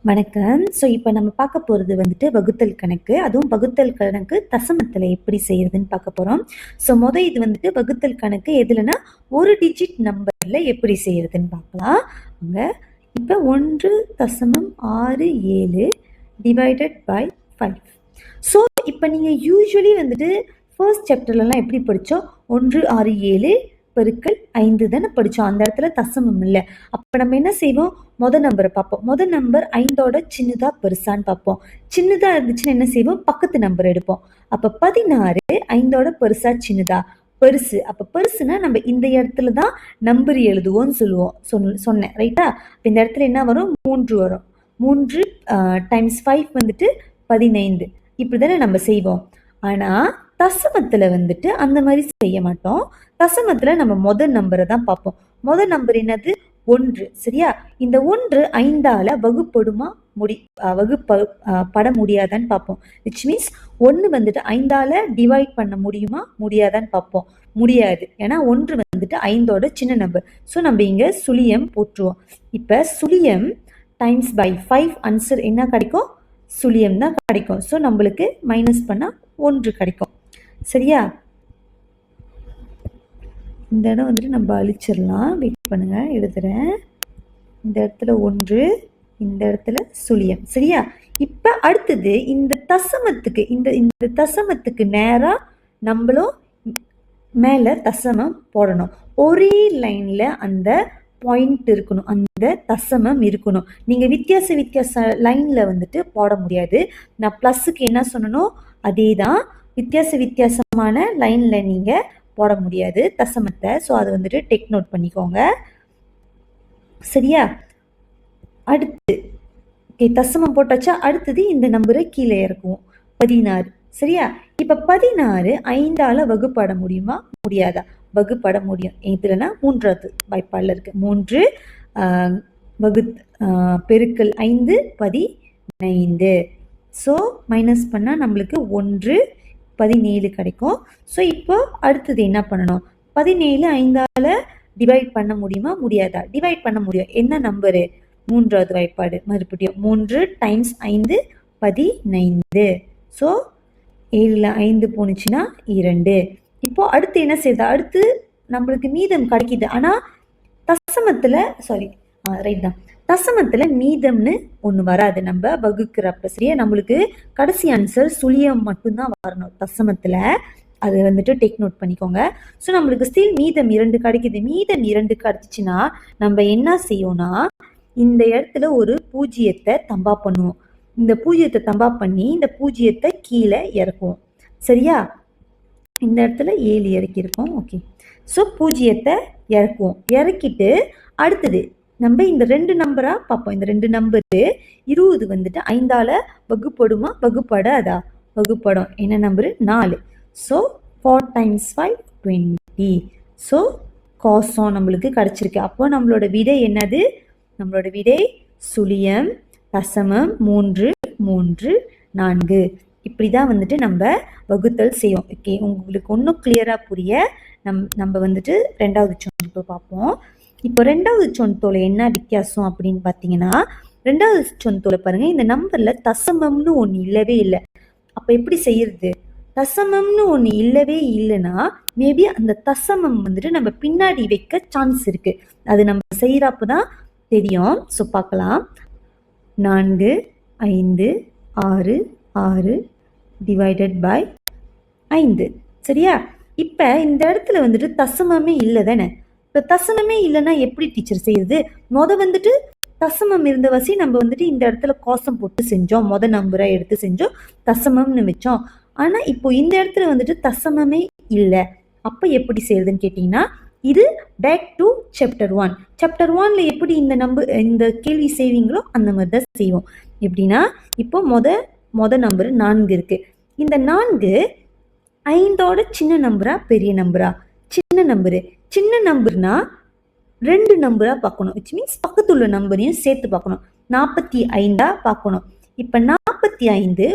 வணக்கம். இப்போ நம்ம பார்க்க போறது வந்துட்டு வகுத்தல் கணக்கு. அதுவும் வகுத்தல் கணக்கு தசமத்துல எப்படி செய்யறதுன்னு பார்க்க போறோம். இது வந்துட்டு வகுத்தல் கணக்கு எதுலன்னா, ஒரு டிஜிட் நம்பர்ல எப்படி செய்யறதுன்னு பார்க்கலாம். அங்க இப்போ 1.67 டிவைடட் பை 5. இப்போ நீங்க யூசுவலி வந்துட்டு ஃபர்ஸ்ட் சாப்டர்லலாம் எப்படி படிச்சோம்? 167 பெருக்கல் 5 தானே படிச்சோம். அந்த இடத்துல தசமம் இல்லை. அப்போ நம்ம என்ன செய்வோம்? முதல் நம்பரை பார்ப்போம். முதல் நம்பர் 5ஓட சின்னதா பெருசான்னு பார்ப்போம். சின்னதா இருந்துச்சுன்னா என்ன செய்வோம்? பக்கத்து நம்பர் எடுப்போம். அப்போ 16 5ஓட பெருசா சின்னதா? பெருசு. அப்போ பெருசுனா நம்ம இந்த இடத்துல தான் நம்பர் எழுதுவோம்னு சொன்னேன் ரைட்டா? இந்த இடத்துல என்ன வரும்? 3 வரும். 3 டைம்ஸ் 5 வந்துட்டு 15. இப்படி தானே நம்ம செய்வோம். ஆனா தசமத்துல வந்துட்டு அந்த மாதிரி செய்ய மாட்டோம். தசமத்துல நம்ம முதல் நம்பரை தான் பார்ப்போம். முதல் நம்பர் என்னது? 1. சரியா? இந்த 1 5ஆல வகுப்படுமா பட முடியாதான்னு பார்ப்போம். விச் மீன்ஸ் 1 வந்துட்டு 5ஆல டிவைட் பண்ண முடியுமா முடியாதான்னு பார்ப்போம். முடியாது. ஏன்னா 1 வந்துட்டு 5ஓட சின்ன நம்பர். நம்ம இங்க சுழியம் போட்டுருவோம். இப்ப சுழியம் டைம்ஸ் பை 5 ஆன்சர் என்ன கிடைக்கும்? சுழியம் தான் கிடைக்கும். நம்மளுக்கு மைனஸ் பண்ணா 1 கிடைக்கும். சரியா? இந்த இடம் வந்துட்டு நம்ம அழிச்சிடலாம். வெயிட் பண்ணுங்க, எழுதுறேன். இந்த இடத்துல 1, இந்த இடத்துல சுழியம். சரியா? இப்ப அடுத்தது இந்த தசமத்துக்கு இந்த தசமத்துக்கு நேரா நம்மளும் மேல தசமம் போடணும். ஒரே லைன்ல அந்த பாயிண்ட் இருக்கணும், அந்த தசமம் இருக்கணும். நீங்க வித்தியாச லைன்ல வந்துட்டு போட முடியாது. நான் பிளஸுக்கு என்ன சொன்னனோ அதே தான். வித்தியாசமான லைன்ல நீங்க போட முடியாது தசமத்தை. அது வந்துட்டு டேக் நோட் பண்ணிக்கோங்க. சரியா? அடுத்து தசமம் போட்டாச்சா? அடுத்தது இந்த நம்பரை கீழே இறக்குவோம். 16. சரியா? இப்ப 16 5ஆல வகுப்பட முடியுமா முடியாதா? வகுப்பட முடியும். இதுலனா 3வது வாய்ப்பாடுல இருக்கு. 3 பெருக்கல் 5 15. மைனஸ் பண்ணா நம்மளுக்கு 1 17 கிடைக்கும். இப்போ அடுத்தது என்ன பண்ணணும்? 17 5ஆல டிவைட் பண்ண முடியுமா முடியாதா? டிவைட் பண்ண முடியும். என்ன நம்பரு? 3வது வாய்ப்பாடு. மறுபடியும் 3 டைம்ஸ் 5 15. 7ல 5 போனுச்சுன்னா 2. இப்போ அடுத்து என்ன செய்யுது? அடுத்து நம்மளுக்கு மீதம் கிடைக்குது. ஆனா தசமத்துல ரைட் தான், தசமத்துல மீதம்னு ஒண்ணு வராது நம்ம வகுக்கிறப்ப. சரியா? நம்மளுக்கு கடைசி ஆன்சர் சுழியம் மட்டும்தான் வரணும் தசமத்துல. அது வந்துட்டு டேக் நோட் பண்ணிக்கோங்க. நம்மளுக்கு ஸ்டில் மீதம் 2 கிடைக்குது. மீதம் 2 கிடைச்சிச்சுன்னா நம்ம என்ன செய்யோம்னா, இந்த இடத்துல ஒரு பூஜ்ஜியத்தை தம்பா பண்ணுவோம். இந்த பூஜ்ஜியத்தை தம்பா பண்ணி இந்த பூஜ்ஜியத்தை கீழே இறக்குவோம். சரியா? இந்த இடத்துல 7 இறக்கியிருக்கோம். ஓகே. பூஜ்ஜியத்தை இறக்குவோம். இறக்கிட்டு அடுத்தது நம்ம இந்த 2 நம்பரா பார்ப்போம். இந்த 2 நம்பரு 20 வந்துட்டு 5ஆல வகுப்படுமா வகுப்படாதா? வகுப்படும். என்ன நம்பரு? 4. 4 டைம்ஸ் 5 20. கோசம் நம்மளுக்கு கிடைச்சிருக்கு. அப்போ நம்மளோட விடை என்னது? நம்மளோட விடை சுழியம் தசமம் 3 3 4. இப்படிதான் வந்துட்டு நம்ம வகுத்தல் செய்யும். ஓகே, உங்களுக்கு ஒன்றும் கிளியரா புரிய நம்ம வந்துட்டு 2வது சொந்தத்தை பார்ப்போம். இப்போ 2வது சொந்தத்தோட என்ன வித்தியாசம் அப்படின்னு பார்த்தீங்கன்னா, 2வது சொந்தத்தோட பாருங்க, இந்த நம்பர்ல தசமம்னு ஒன்று இல்லவே இல்லை. அப்போ எப்படி செய்யறது? தசமம்னு ஒன்று இல்லவே இல்லைன்னா மேபி அந்த தசமம் வந்துட்டு நம்ம பின்னாடி வைக்க சான்ஸ் இருக்கு. அது நம்ம செய்யறப்பதான் தெரியும். பார்க்கலாம். 4 5 6 6 டிவைடட் பை 5. சரியா? இப்ப இந்த இடத்துல வந்துட்டு தசமமே இல்லை தானே. இப்போ தசமமே இல்லைன்னா எப்படி டீச்சர் செய்யுது? வந்துட்டு தசமம் இருந்த வசி நம்ம வந்துட்டு இந்த இடத்துல கோசம் போட்டு செஞ்சோம். நம்பரை எடுத்து செஞ்சோம், தசமம்னு வச்சோம். ஆனா இப்போ இந்த இடத்துல வந்துட்டு தசமமே இல்லை. அப்ப எப்படி செய்யுதுன்னு கேட்டீங்கன்னா, இது பேக் டு சாப்டர் 1. சாப்டர் 1ல எப்படி இந்த கேள்வி செய்வீங்களோ அந்த மாதிரி தான் செய்வோம். எப்படின்னா, இப்போ மொத நம்பர் 4 இருக்கு. இந்த 4 5ஓட சின்ன நம்பரா பெரிய நம்பரா? சின்ன நம்பரு. சின்ன நம்பர்னா 2 நம்பரா பார்க்கணும். விச் மீன்ஸ் பக்கத்துள்ள நம்பரையும் சேர்த்து பார்க்கணும். 45 பார்க்கணும். இப்ப 45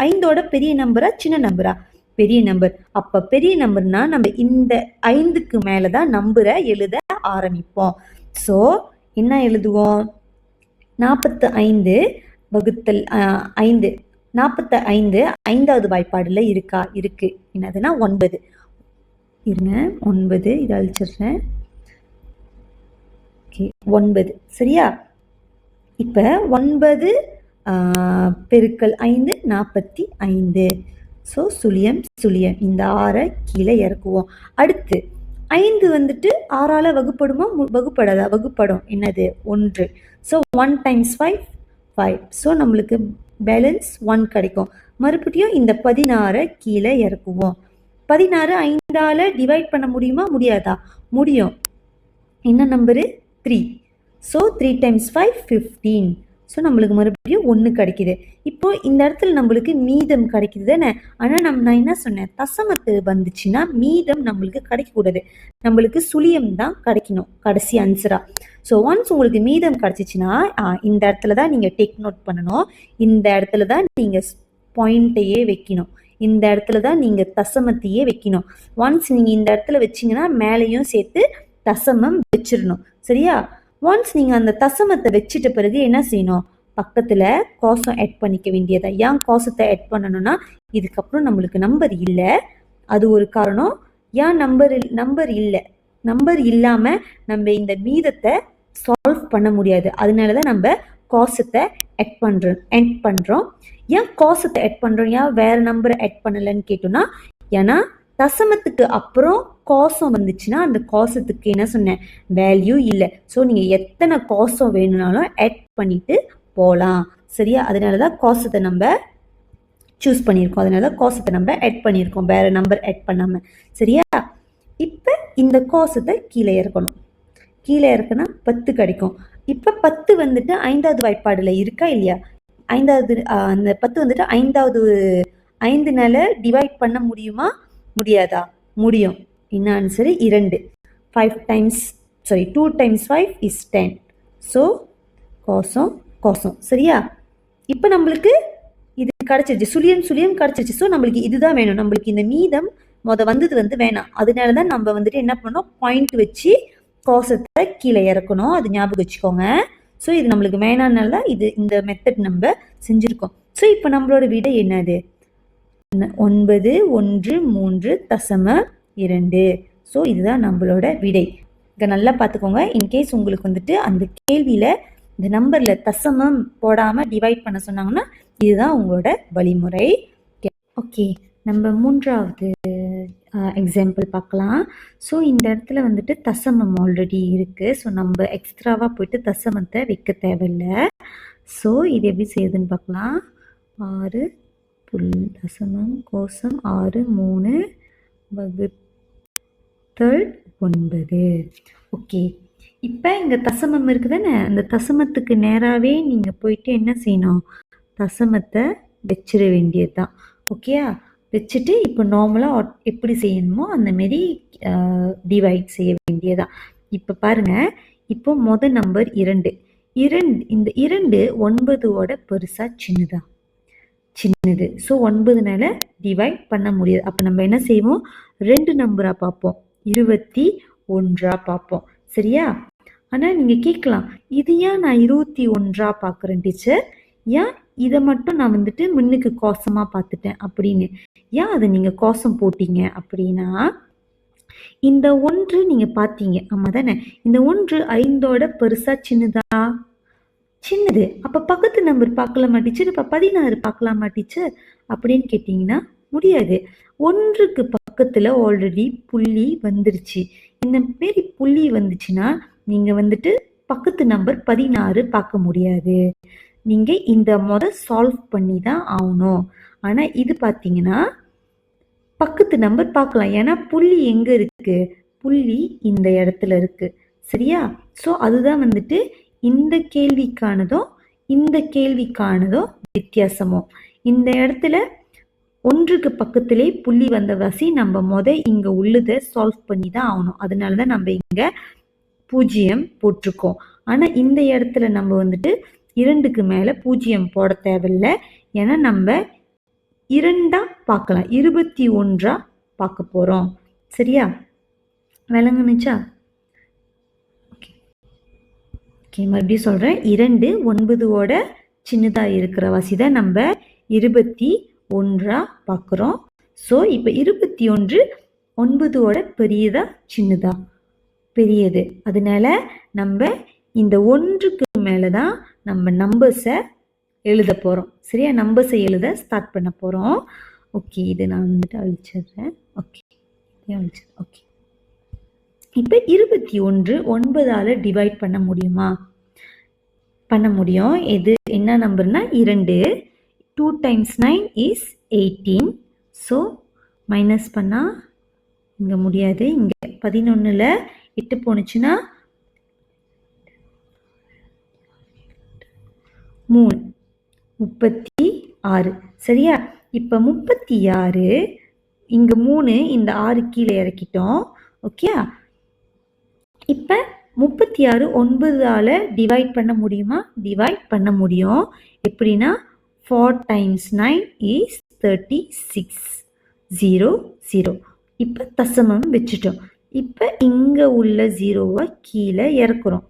5ஓட பெரிய நம்பரா சின்ன நம்பரா? பெரிய நம்பர். அப்ப பெரிய நம்பர்னா நம்ம இந்த 5க்கு மேலதான் நம்பரை எழுத ஆரம்பிப்போம். என்ன எழுதுவோம்? 45 வகுத்தல் 5 45 ஐந்தாவது வாய்ப்பாடில் இருக்கா? இருக்கு. என்னதுன்னா 9. இருங்க, 9 இதை அழிச்சிடுறேன். ஓகே, 9 சரியா? இப்போ 9 பெருக்கல் 5 45. ஸோ சுழியம் சுழியம் இந்த 6 கீழே இறக்குவோம். அடுத்து 5 வந்துட்டு 6ஆல் வகுப்படுமா? வகுப்படாதா? வகுப்படும். என்னது? 1. ஸோ 1 × 5 5. ஸோ நம்மளுக்கு பேலன்ஸ் 1 கிடைக்கும். மறுபடியும் இந்த 16 கீழே இறக்குவோம். 16 5ஆல் டிவைட் பண்ண முடியுமா? முடியாதா? முடியும். என்ன நம்பரு? 3. ஸோ 3 × 5 15. ஸோ நம்மளுக்கு மறுபடியும் 1 கிடைக்குது. இப்போ இந்த இடத்துல நம்மளுக்கு மீதம் கிடைக்குது தானே? ஆனால் நான் என்ன சொன்னேன்? தசமத்து வந்துச்சுன்னா மீதம் நம்மளுக்கு கிடைக்கக்கூடாது. நம்மளுக்கு சுழியம் தான் கிடைக்கணும் கடைசி ஆன்சராக. ஸோ ஒன்ஸ் உங்களுக்கு மீதம் கிடைச்சிச்சின்னா இந்த இடத்துல தான் நீங்கள் டேக் நோட் பண்ணணும். இந்த இடத்துல தான் நீங்கள் பாயிண்ட்டையே வைக்கணும். இந்த இடத்துல தான் நீங்கள் தசமத்தையே வைக்கணும். ஒன்ஸ் நீங்கள் இந்த இடத்துல வச்சிங்கன்னா மேலேயும் சேர்த்து தசமம் வச்சிடணும். சரியா? ஒன்ஸ் நீங்கள் அந்த தசமத்தை வச்சுட்ட பிறகு என்ன செய்யணும்? பக்கத்தில் கோசம் ஆட் பண்ணிக்க வேண்டியதா. ஏன் கோசத்தை ஆட் பண்ணணும்னா இதுக்கப்புறம் நம்மளுக்கு நம்பர் இல்லை, அது ஒரு காரணம். ஏன் நம்பர் இல்லை, நம்பர் இல்லாமல் நம்ம இந்த மீதத்தை சால்வ் பண்ண முடியாது. அதனால தான் நம்ம கோசத்தை ஆட் பண்ணுறோம். ஏன் கோசத்தை ஆட் பண்ணுறோம்? ஏன் வேறு நம்பரை ஆட் பண்ணலைன்னு கேட்டோம்னா, ஏன்னா தசமத்துக்கு அப்புறம் கோசம் வந்துச்சுன்னா அந்த கோசத்துக்கு என்ன சொன்னேன்? வேல்யூ இல்லை. ஸோ நீங்கள் எத்தனை கோசம் வேணும்னாலும் ஆட் பண்ணிட்டு போகலாம். சரியா? அதனால தான் கோசத்தை நம்ம சூஸ் பண்ணியிருக்கோம். அதனால தான் கோசத்தை நம்ம ஆட் பண்ணியிருக்கோம், வேறு நம்பர் ஆட் பண்ணாமல். சரியா? இப்போ இந்த கோசத்தை கீழே இறக்கணும். கீழே இறக்குனா 10 கிடைக்கும். இப்போ 10 வந்துட்டு 5வது வாய்ப்பாடில் இருக்கா இல்லையா? 5வது அந்த 10 வந்துட்டு 5னால டிவைட் பண்ண முடியுமா? முடியாதா? முடியும். என்ன ஆன்சரு? 2. 2 × 5 is 10. ஸோ கோசம். சரியா? இப்போ நம்மளுக்கு இது கிடச்சிருச்சு, சுழியம் கிடச்சிருச்சு. ஸோ நம்மளுக்கு இதுதான் வேணும். நம்மளுக்கு இந்த மீதம் வந்தது வேணாம். அதனால தான் நம்ம வந்துட்டு என்ன பண்ணோம்? பாயிண்ட் வச்சு கோசத்தை கீழே இறக்கணும். அது ஞாபகம் வச்சுக்கோங்க. ஸோ இது நம்மளுக்கு வேணானால தான் இந்த மெத்தட் நம்ம செஞ்சுருக்கோம். ஸோ இப்போ நம்மளோட விடை என்னது? 913.2. ஸோ இதுதான் நம்மளோட விடை. இங்கே நல்லா பார்த்துக்கோங்க. இன்கேஸ் உங்களுக்கு வந்துட்டு அந்த கேள்வியில் இந்த நம்பரில் தசமம் போடாமல் டிவைட் பண்ண சொன்னாங்கன்னா இதுதான் உங்களோட வழிமுறை. ஓகே, நம்ம 3வது எக்ஸாம்பிள் பார்க்கலாம். ஸோ இந்த இடத்துல வந்துட்டு தசமம் ஆல்ரெடி இருக்குது. ஸோ நம்ம எக்ஸ்ட்ராவாக போயிட்டு தசமத்தை வைக்க தேவையில்லை. ஸோ இது எப்படி செய்யுதுன்னு பார்க்கலாம். 6 தசமம் கோசம் 6 3 வகுத்தல் 9. ஓகே, இப்போ இங்கே தசமம் இருக்குது தானே? அந்த தசமத்துக்கு நேராகவே நீங்கள் போயிட்டு என்ன செய்யணும்? தசமத்தை வச்சிட வேண்டியது தான். ஓகேயா? வச்சுட்டு இப்போ நார்மலாக எப்படி செய்யணுமோ அந்தமாரி டிவைட் செய்ய வேண்டியதான். இப்போ பாருங்கள், இப்போ மொதல் நம்பர் 2. இந்த 2 9ஓட பெருசா சின்னது. ஸோ 9னால டிவைட் பண்ண முடியாது. அப்போ நம்ம என்ன செய்வோம்? 2 நம்பராக பார்ப்போம், 21 பார்ப்போம். சரியா? ஆனால் நீங்கள் கேட்கலாம், இது ஏன் நான் 21 பார்க்குறேன் டீச்சர்? ஏன் இதை மட்டும் நான் வந்துட்டு முன்னுக்கு கோசமாக பார்த்துட்டேன் அப்படின்னு? ஏன் அதை நீங்கள் கோசம் போட்டீங்க அப்படின்னா, இந்த 1 நீங்கள் பார்த்தீங்க, ஆமாம் தானே? இந்த 1 5ஓட பெருசா சின்னது. அப்போ பக்கத்து நம்பர் பார்க்கலாமா டீச்சர்? இப்போ 16 பார்க்கலாமா டீச்சர் அப்படின்னு கேட்டிங்கன்னா முடியாது. 1க்கு பக்கத்தில் ஆல்ரெடி புள்ளி வந்துருச்சு. இந்த மாரி புள்ளி வந்துச்சுன்னா நீங்கள் வந்துட்டு பக்கத்து நம்பர் 16 பார்க்க முடியாது. நீங்கள் இந்த சால்வ் பண்ணி தான் ஆகணும். ஆனால் இது பார்த்தீங்கன்னா பக்கத்து நம்பர் பார்க்கலாம். ஏன்னா புள்ளி எங்கே இருக்குது? புள்ளி இந்த இடத்துல இருக்குது. சரியா? ஸோ அதுதான் வந்துட்டு இந்த கேள்விக்கானதும் இந்த கேள்விக்கானதும் வித்தியாசமும். இந்த இடத்துல 1க்கு பக்கத்திலே புள்ளி வந்த வாசி நம்ம இங்கே உள்ளதை சால்வ் பண்ணி தான் ஆகணும். அதனால தான் நம்ம இங்கே 0 போட்டிருக்கோம். ஆனால் இந்த இடத்துல நம்ம வந்துட்டு 2க்கு மேலே 0 போட தேவையில்லை. ஏன்னா நம்ம 2ஆ பார்க்கலாம், 21 பார்க்க போகிறோம். சரியா? விளங்குனுச்சா? ஓகே, மறுபடியும் சொல்கிறேன். 2 9ஓட சின்னதாக இருக்கிற வாசி தான் நம்ம 21 பார்க்குறோம். ஸோ இப்போ 21 9ஓட பெரியதா சின்னதா? பெரியது. அதனால நம்ம இந்த 1க்கு மேலே தான் நம்ம நம்பர்ஸை எழுத போகிறோம். சரியா? நம்பர்ஸை எழுத ஸ்டார்ட் பண்ண போகிறோம். ஓகே, இது நான் வந்துட்டு அழிச்சிடுறேன். Okay, okay. இப்போ 21 9ஆல் டிவைட் பண்ண முடியுமா? பண்ண முடியும். எது என்ன நம்பர்னா 2. 2 × 9 is 18. ஸோ மைனஸ் பண்ணால் இங்கே முடியாது. இங்கே 11ல் 8 போணுச்சுன்னா 3 36. சரியா? இப்போ 36 இங்கே 3 இந்த 6 கீழே இறக்கிட்டோம். ஓகே, இப்போ 36 9ஆல் டிவைட் பண்ண முடியுமா? டிவைட் பண்ண முடியும். எப்படின்னா 4 × 9 is 36. 0 0. இப்போ தசமம் வச்சுட்டோம். இப்போ இங்கே உள்ள 0வை கீழே இறக்குறோம்.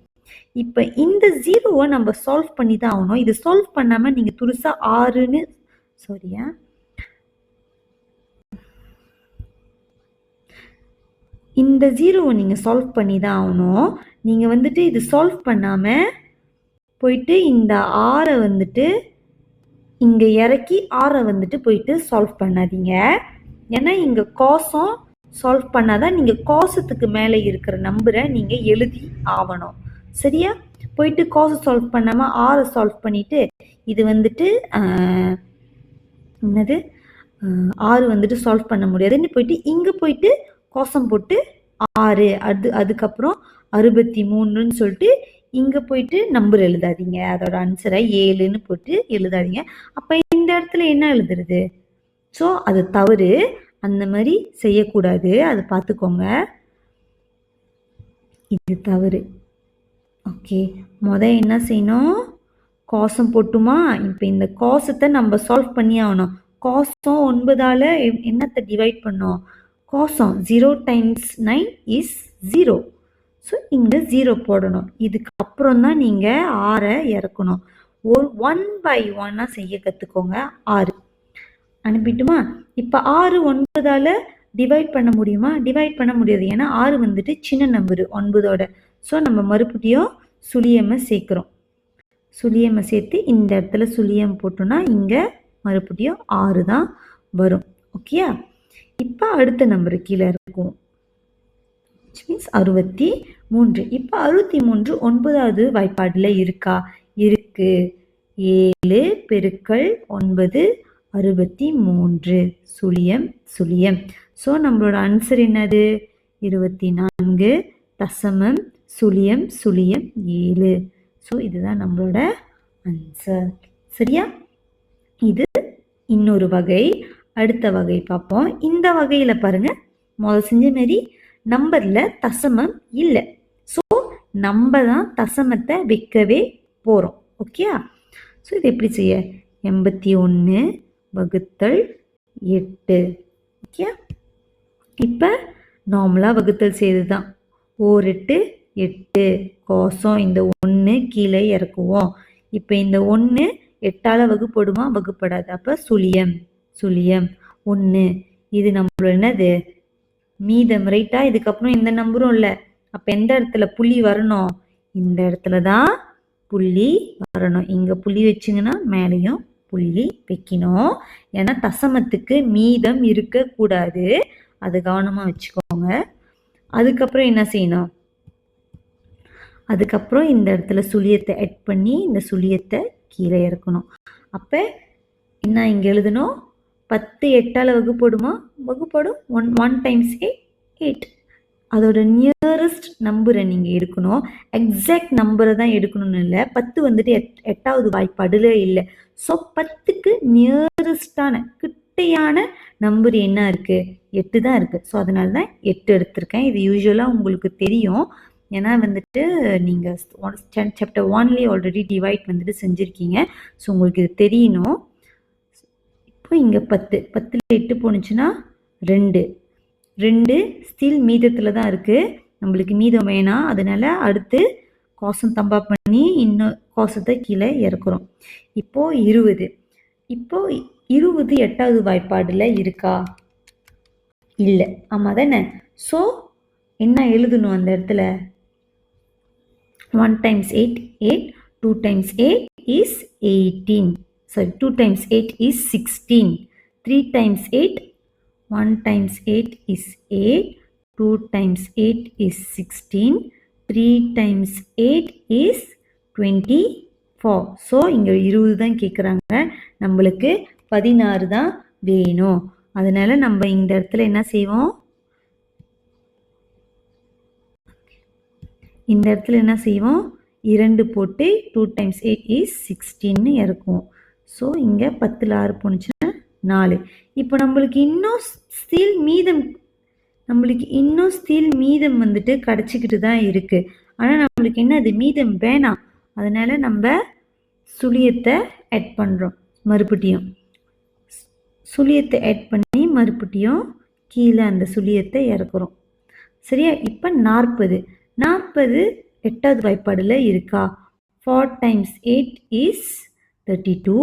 இப்போ இந்த 0வை நம்ம சால்வ் பண்ணி தான் ஆகணும். இது சால்வ் பண்ணாமல் நீங்கள் துருசா 6ன்னு சாரியா இந்த 0வை நீங்கள் சால்வ் பண்ணி தான் ஆகணும். நீங்கள் வந்துட்டு இது சால்வ் பண்ணாமல் போயிட்டு இந்த 6 வந்துட்டு இங்கே இறக்கி 6 வந்துட்டு போயிட்டு சால்வ் பண்ணாதீங்க. ஏன்னா இங்கே காசும் சால்வ் பண்ணாதான் நீங்கள் காசத்துக்கு மேலே இருக்கிற நம்பரை நீங்கள் எழுதி ஆகணும். சரியா? போயிட்டு காசு சால்வ் பண்ணாமல் 6 சால்வ் பண்ணிவிட்டு இது வந்துட்டு என்னது 6 வந்துட்டு சால்வ் பண்ண முடியாதுன்னு போயிட்டு இங்கே போயிட்டு கோசம் போட்டு 6 அதுக்கப்புறம் 63ன்னு சொல்லிட்டு இங்கே போயிட்டு நம்பர் எழுதாதீங்க. அதோட ஆன்சரை 7ன்னு போட்டு எழுதாதீங்க. அப்போ இந்த இடத்துல என்ன எழுதுறது? ஸோ அது தவறு. அந்த மாதிரி செய்யக்கூடாது. அது பார்த்துக்கோங்க. இது தவறு. ஓகே, என்ன செய்யணும்? கோசம் போட்டுமா? இப்போ இந்த கோசத்தை நம்ம சால்வ் பண்ணி ஆகணும். கோசம் 9ஆல் என்னத்தை டிவைட் பண்ணோம்? கோசம் 0 × 9 is 0. ஸோ இங்கே 0 போடணும். இதுக்கு அப்புறம் தான் நீங்கள் 6 இறக்கணும். 1 by 1 செய்ய கற்றுக்கோங்க. 6 அனுப்பிட்டுமா? இப்போ 6 9ஆல் டிவைட் பண்ண முடியுமா? டிவைட் பண்ண முடியாது. ஏன்னா 6 வந்துட்டு சின்ன நம்பரு 9ஓட. ஸோ நம்ம மறுபடியும் சுழியமை சேர்க்குறோம். சுழியமை சேர்த்து இந்த இடத்துல சுழியம் போட்டோன்னா இங்கே மறுபடியும் 6 தான் வரும். ஓகேயா? இப்போ அடுத்த நம்பரு கீழே இருக்கும். மீன்ஸ் 63. இப்போ 63 9வது வாய்ப்பாடில் இருக்கா? இருக்கு. 7 × 9 63 சுழியம் சுழியம். ஸோ நம்மளோட ஆன்சர் என்னது? 24 தசமம் சுழியம் சுழியம் 7. ஸோ இதுதான் நம்மளோட ஆன்சர். சரியா? இது இன்னொரு வகை. அடுத்த வகை பார்ப்போம். இந்த வகையில் பாருங்கள், முதல் செஞ்ச மாரி நம்பரில் தசமம் இல்லை. ஸோ நம்ம தான் தசமத்தை வைக்கவே போகிறோம். ஓகேயா? ஸோ இது எப்படி செய்ய? 81 வகுத்தல் 8. ஓகே, இப்போ நார்மலாக வகுத்தல் செய்து தான். 8 8 கோசம் இந்த 1 கீழே இறக்குவோம். இப்போ இந்த 1 8ஆல் வகுப்படுமா? வகுப்படாது. அப்போ சுழியம் சுழியம் 1. இது நம்மளோட என்னது? மீதம். ரைட்டா? இதுக்கப்புறம் எந்த நம்பரும் இல்லை. அப்போ எந்த இடத்துல புள்ளி வரணும்? இந்த இடத்துல தான் புள்ளி வரணும். இங்கே புள்ளி வச்சிங்கன்னா மேலேயும் புள்ளி வைக்கணும். ஏன்னா தசமத்துக்கு மீதம் இருக்கக்கூடாது. அது கவனமாக வச்சுக்கோங்க. அதுக்கப்புறம் என்ன செய்யணும்? அதுக்கப்புறம் இந்த இடத்துல சுழியத்தை ஆட் பண்ணி இந்த சுழியத்தை கீழே இறக்கணும். அப்போ என்ன இங்கே எழுதணும்? 10 8ஆல் வகுப்படுமா? வகுப்படும். 1 × 8. அதோட நியரஸ்ட் நம்பரை நீங்கள் எடுக்கணும். எக்ஸாக்ட் நம்பரை தான் எடுக்கணும்னு இல்லை. 10 வந்துட்டு 8வது வாய்ப்பாடில் இல்லை. ஸோ 10க்கு நியரஸ்டான கிட்டையான நம்பர் என்ன இருக்குது? 8 தான் இருக்குது. ஸோ அதனால தான் 8 எடுத்திருக்கேன். இது யூஸ்வலாக உங்களுக்கு தெரியும். ஏன்னா வந்துட்டு நீங்கள் சாப்டர் 1லேயே ஆல்ரெடி டிவைட் வந்துட்டு செஞ்சுருக்கீங்க. ஸோ உங்களுக்கு இது தெரியணும். இப்போ இங்கே 10ல் 8 போணுச்சுன்னா 2 ஸ்டில் மீதத்தில் தான் இருக்குது. நம்மளுக்கு மீதம் வேணாம். அதனால் அடுத்து கோசம் தம்பா பண்ணி இன்னும் கோசத்தை கீழே இறக்குறோம். இப்போது 20. இப்போது 20 8வது வாய்ப்பாடில் இருக்கா? இல்லை. ஆமாம் தானே? ஸோ என்ன எழுதணும் அந்த இடத்துல? 1 times 8 8, 2 times 8 is 18. Sorry, 2 times 8 is 16. 3 times 8, 1 times 8 is 8, 2 times 8 is 16, 3 times 8 is 24. So இங்கே 20 தான் கேட்குறாங்க, நம்மளுக்கு 16 தான் வேணும். அதனால நம்ம இந்த இடத்துல என்ன செய்வோம்? இந்த இடத்துல என்ன செய்வோம்? 2 போட்டு 2 times 8 is 16 இறக்குவோம். ஸோ இங்கே 10ல் 6 போணுச்சுன்னா 4. இப்போ நம்மளுக்கு இன்னும் ஸ்டில் மீதம் வந்துட்டு கிடச்சிக்கிட்டு தான் இருக்குது. ஆனால் நம்மளுக்கு என்ன, அது மீதம் வேணாம். அதனால் நம்ம சுழியத்தை ஆட் பண்ணுறோம். மறுபடியும் சுழியத்தை ஆட் பண்ணி மறுபடியும் கீழே அந்த சுழியத்தை இறக்குறோம். சரியா? இப்போ 40. 40 8வது வாய்ப்பாடில் இருக்கா? 4 times 8 is 32.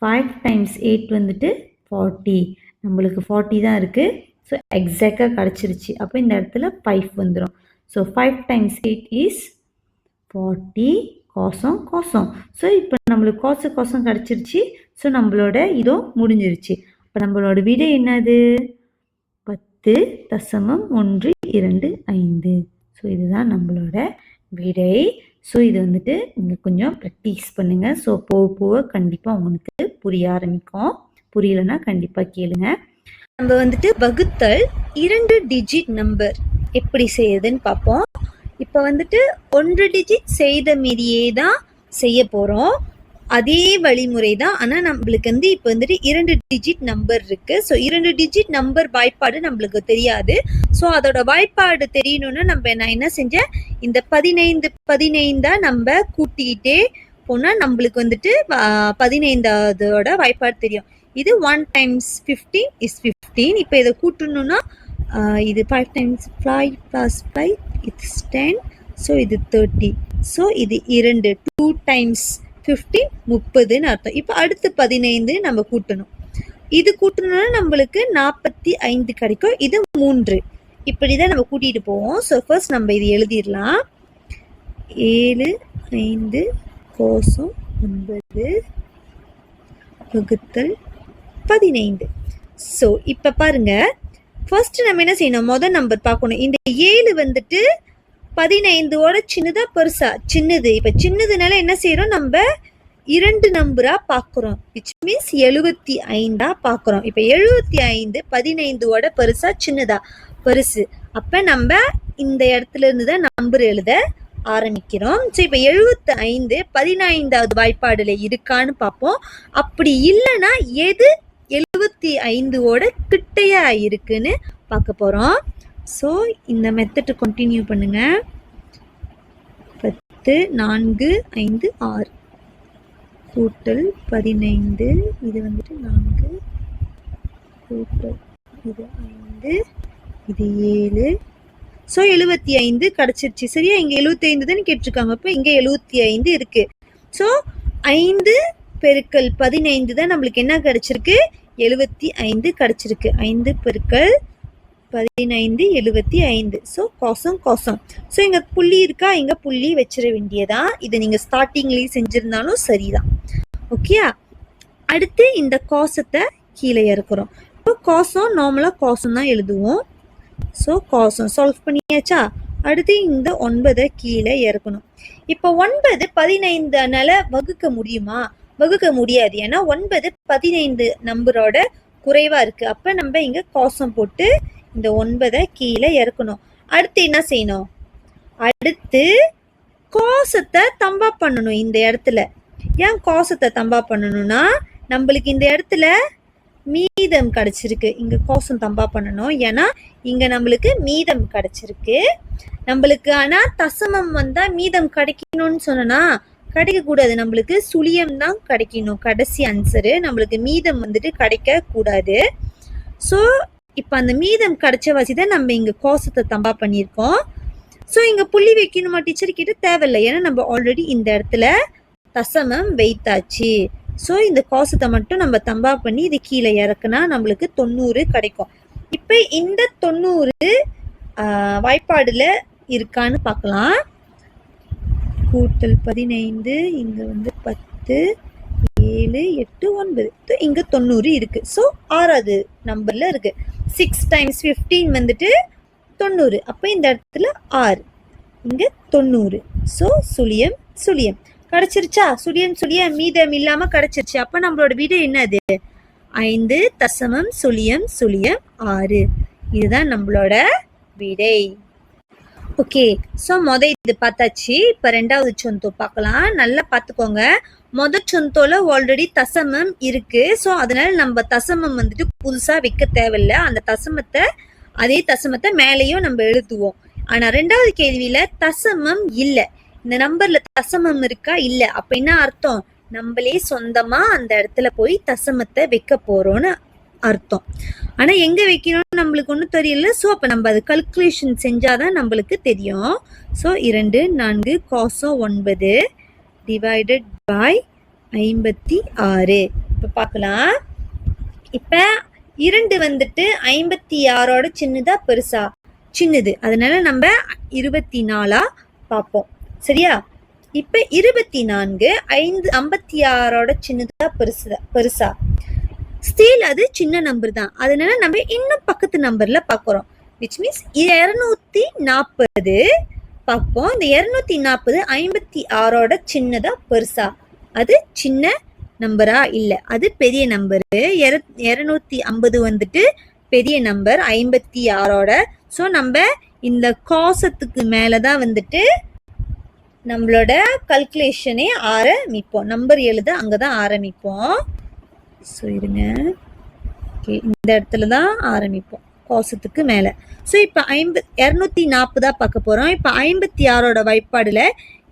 5 times 8 வந்துட்டு 40. நம்மளுக்கு 40 தான் இருக்குது. ஸோ எக்ஸாக்டாக கிடச்சிருச்சு. அப்போ இந்த இடத்துல 5 வந்துடும். So 5 times 8 is 40. Kosam. So இப்போ நம்மளுக்கு கோசம் கிடச்சிருச்சு. ஸோ நம்மளோட இதோ முடிஞ்சிருச்சு. அப்போ நம்மளோட விடை என்னது? 10.125. ஸோ இதுதான் நம்மளோட விடை. ஸோ இது வந்துட்டு நீங்கள் கொஞ்சம் ப்ராக்டிஸ் பண்ணுங்கள். ஸோ போக கண்டிப்பாக உங்களுக்கு புரிய ஆரம்பிக்கும். புரியலைன்னா கண்டிப்பாக கேளுங்க. நம்ம வந்துட்டு வகுத்தல் 2 டிஜிட் நம்பர் எப்படி செய்யுதுன்னு பார்ப்போம். இப்போ வந்துட்டு 1 டிஜிட் செய்த மீதியே தான் செய்ய போகிறோம். அதே வழிமுறை தான். ஆனால் நம்மளுக்கு வந்து இப்போ வந்துட்டு 2 டிஜிட் நம்பர் இருக்குது. ஸோ 2 டிஜிட் நம்பர் வாய்ப்பாடு நம்மளுக்கு தெரியாது. ஸோ அதோட வாய்ப்பாடு தெரியணும்னா நான் என்ன செஞ்சேன், இந்த 15 நம்ம கூட்டிகிட்டே போனால் நம்மளுக்கு வந்துட்டு 15வதோட வாய்ப்பாடு தெரியும். இது 1 times 15 is 15. இப்போ இதை கூட்டணும்னா இது 5 times 5 plus 5 is 10. ஸோ இது 30. ஸோ இது 2 times 15 30ன்னு அர்த்தம். இப்போ அடுத்து 15 நம்ம கூட்டணும். இது கூட்டணும்னா நம்மளுக்கு 45 கிடைக்கும். இது 3. இப்படி தான் நம்ம கூட்டிகிட்டு போவோம். ஸோ ஃபர்ஸ்ட் நம்ம இது எழுதிடலாம். 7 5 கோசம் 9 வகுத்தல் 15. ஸோ இப்போ பாருங்க, ஃபர்ஸ்ட் நம்ம என்ன செய்யணும், முதல் நம்பர் பார்க்கணும். இந்த 7 வந்துட்டு 15ஓட சின்னதா பெருசா? சின்னது. இப்போ சின்னதுனால என்ன செய்யறோம், நம்ம 2 நம்பரா பார்க்குறோம். விச் மீன்ஸ் 75ஆ பார்க்குறோம். இப்போ 75 15ஓட பெருசா சின்னதா? பெருசு. அப்போ நம்ம இந்த இடத்துல இருந்து தான் நம்பர் எழுத ஆரம்பிக்கிறோம். ஸோ இப்போ 75 15வது வாய்ப்பாடுல இருக்கான்னு பார்ப்போம். அப்படி இல்லைன்னா எது 75ஓட கிட்டையா இருக்குன்னு பார்க்க போகிறோம். ஸோ இந்த மெத்தட் கண்டினியூ பண்ணுங்க. 10 4 5 6 கூட்டல் 15. இது வந்துட்டு 4 கூட்டல் இது 5 இது 7. ஸோ 75 கிடச்சிருச்சு. சரியா? இங்கே 75 தான் கேட்டிருக்காங்க. அப்போ இங்கே 75 இருக்கு. ஸோ 5 பெருக்கல் 15 தான் நம்மளுக்கு என்ன கிடச்சிருக்கு, 75 கிடச்சிருக்கு. 5 பெருக்கல் 15 75. ஸோ கோசம். ஸோ இங்கே புள்ளி இருக்கா, இங்கே புள்ளி வச்சிட வேண்டியதான். இதை நீங்கள் ஸ்டார்டிங்லேயே செஞ்சுருந்தாலும் சரிதான். ஓகேயா? அடுத்து இந்த கோசத்தை கீழே இறக்குறோம். இப்போ கோசம் நார்மலாக கோசம் தான் எழுதுவோம். ஸோ கோசம் சால்வ் பண்ணியாச்சா? அடுத்து இந்த 9 கீழே இறக்கணும். இப்போ 9 15னால வகுக்க முடியுமா? வகுக்க முடியாது. ஏன்னா 9 15 நம்பரோட குறைவா இருக்கு. அப்ப நம்ம இங்க கோசம் போட்டு இந்த 9 கீழே இறக்கணும். அடுத்து என்ன செய்யணும், அடுத்து கோசத்தை தம்பா பண்ணணும். இந்த இடத்துல ஏன் கோசத்தை தம்பா பண்ணணும்னா, நம்மளுக்கு இந்த இடத்துல மீதம் கிடைச்சிருக்கு. இங்க கோசம் தம்பா பண்ணணும். ஏன்னா இங்க நம்மளுக்கு மீதம் கிடைச்சிருக்கு நம்மளுக்கு. ஆனா தசமம் வந்தா மீதம் கிடைக்கணும்னு சொன்னா கிடைக்க கூடாது. நம்மளுக்கு சுழியம் தான் கிடைக்கணும். கடைசி ஆன்சரு நம்மளுக்கு மீதம் வந்துட்டு கிடைக்க கூடாது. ஸோ இப்போ அந்த மீதம் கிடைச்ச வாசி தான் நம்ம இங்க கோசத்தை தம்பா பண்ணியிருக்கோம். ஸோ இங்கே புள்ளி வைக்கணுமா டீச்சர் கிட்ட தேவையில்லை, ஏன்னா நம்ம ஆல்ரெடி இந்த இடத்துல தசமம் வைத்தாச்சு. ஸோ இந்த கோசத்தை மட்டும் நம்ம தம்பா பண்ணி இது கீழே இறக்குனா நம்மளுக்கு 90 கிடைக்கும். இப்போ இந்த 90 வாய்ப்பாடுல இருக்கான்னு பார்க்கலாம். கூட்டல் 15, இங்க வந்து 10, 7, 8, 9, இங்க 90 இருக்கு. ஸோ 6வது நம்பர்ல இருக்கு. 6 × 15 வந்துட்டு 90. அப்போ இந்த இடத்துல 6, இங்க 90. ஸோ சுழியம் சுழியம் கிடைச்சிருச்சா? சுழியம் சுழியம் மீதம் இல்லாம கிடைச்சிருச்சு. அப்ப நம்மளோட விடை என்னது? 5.006. இதுதான் நம்மளோட விடை. ஓகே, ஸோ இது பார்த்தாச்சு. இப்போ 2வது சொந்தோ பார்க்கலாம். நல்லா பார்த்துக்கோங்க. சொந்தோல ஆல்ரெடி தசமம் இருக்கு. ஸோ அதனால நம்ம தசமம் வந்துட்டு புதுசா வைக்க தேவையில்லை. அந்த அதே தசமத்தை மேலேயும் நம்ம எழுதுவோம். ஆனா 2வது கேள்வியில தசமம் இல்லை. இந்த நம்பர்ல தசமம் இருக்கா? இல்ல. அப்ப என்ன அர்த்தம்? நம்மளே சொந்தமா அந்த இடத்துல போய் தசமத்தை வைக்க போறோம்னு அர்த்தம். ஆனா எங்க வைக்கணும்னு நம்மளுக்கு ஒன்றும் தெரியல. ஸோ அப்ப நம்ம அது கல்குலேஷன் செஞ்சாதான் நம்மளுக்கு தெரியும். So 2, 4 cos 9 divided by 56. இப்ப பார்க்கலாம். இப்ப 2 வந்துட்டு 56ஓட சின்னதா பெருசா? சின்னது. அதனால நம்ம 24 பார்ப்போம். சரியா? இப்ப 24 56ஓட சின்னதா பெருசா? ஸ்டில் அது சின்ன நம்பர் தான். அதனால நம்ம இன்னும் பக்கத்து நம்பர்ல பார்க்கிறோம். விச் மீன்ஸ் 240 பார்ப்போம். இந்த 240 56ஓட சின்னதா பெருசா? அது சின்ன நம்பரா? இல்ல, அது பெரிய நம்பர். 250 வந்துட்டு பெரிய நம்பர் 56ஓட. ஸோ நம்ம இந்த கோசத்துக்கு மேலதான் வந்துட்டு நம்மளோட கல்குலேஷனே ஆரம்பிப்போம். நம்பர் எழுத அங்கதான் ஆரம்பிப்போம். ஸோ இருங்க, ஓகே, இந்த இடத்துல தான் ஆரம்பிப்போம் கோசத்துக்கு மேல. ஸோ இப்போ 240 பார்க்க போறோம். இப்போ 56ஓட வாய்ப்பாடுல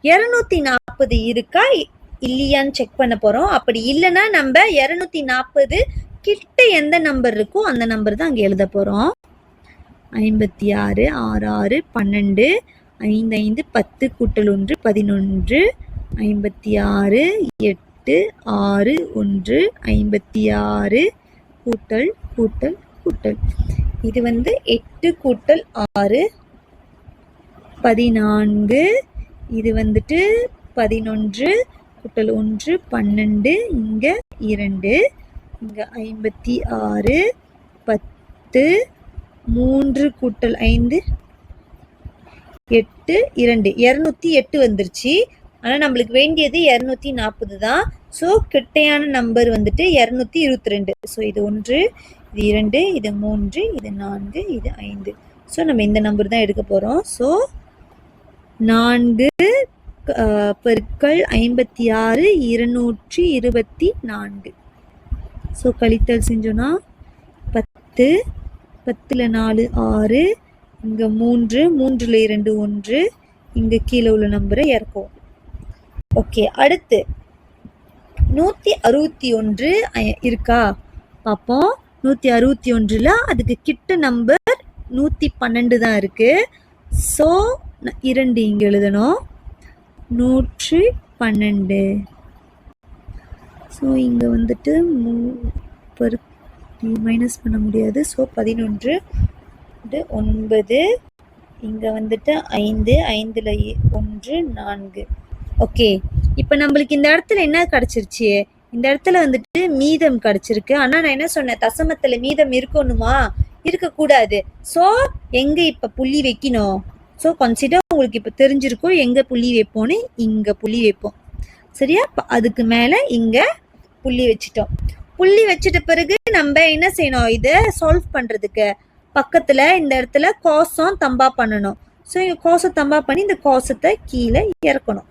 240 இருக்கா இல்லையான்னு செக் பண்ண போறோம். அப்படி இல்லைன்னா நம்ம 240 கிட்ட எந்த நம்பர் இருக்கோ அந்த நம்பர் தான் அங்க எழுத போறோம். 56, 6, 6, 12, 5, 5, 10 கூட்டல் 1 11, 56, 8, 6, 1, 56 கூட்டல் கூட்டல் கூட்டல். இது வந்து 8 கூட்டல் 6 14. இது வந்துட்டு 11 கூட்டல் 1 12. இங்க 2, இங்க 56 10 3 கூட்டல் 5 8 2 208 வந்துருச்சு. ஆனா நம்மளுக்கு வேண்டியது 240 தான். ஸோ கிட்டையான நம்பர் வந்துட்டு 222. ஸோ இது 1, இது 2, இது 3, இது 4, இது 5. ஸோ நம்ம இந்த நம்பர் தான் எடுக்க போறோம். ஸோ 4 பெருக்கல் 56 224. ஸோ கழித்தல் செஞ்சோன்னா 10, 10ல் 4 6, இங்க 3, 3ல் 2 1, இங்க கீழே உள்ள நம்பரை இறக்குவோம். ஓகே, அடுத்து 161 இருக்கா பார்ப்போம். 161ல அதுக்கு கிட்ட நம்பர் 112 தான் இருக்கு. ஸோ 2 இங்க எழுதணும். 112. ஸோ இங்க வந்துட்டு மைனஸ் பண்ண முடியாது. ஸோ 11 9, இங்க வந்துட்டு 5, 5ல் 1 4. ஓகே, இப்போ நம்மளுக்கு இந்த இடத்துல என்ன கிடைச்சிருச்சு? இந்த இடத்துல வந்துட்டு மீதம் கிடைச்சிருக்கு. ஆனா நான் என்ன சொன்னேன், தசமத்துல மீதம் இருக்கணுமா? இருக்கக்கூடாது. ஸோ எங்க இப்ப புள்ளி வைக்கணும்? ஸோ கன்சிடர் உங்களுக்கு இப்ப தெரிஞ்சிருக்கும் எங்க புள்ளி வைப்போம்னு. இங்க புள்ளி வைப்போம். சரியா? அதுக்கு மேல இங்க புள்ளி வச்சுட்டோம். புள்ளி வச்சிட்ட பிறகு நம்ம என்ன செய்யணும்? இதை சால்வ் பண்றதுக்கு பக்கத்துல இந்த இடத்துல கோசம் தம்பா பண்ணணும். ஸோ இங்க கோசம் தம்பா பண்ணி இந்த கோசத்தை கீழே இறக்கணும்.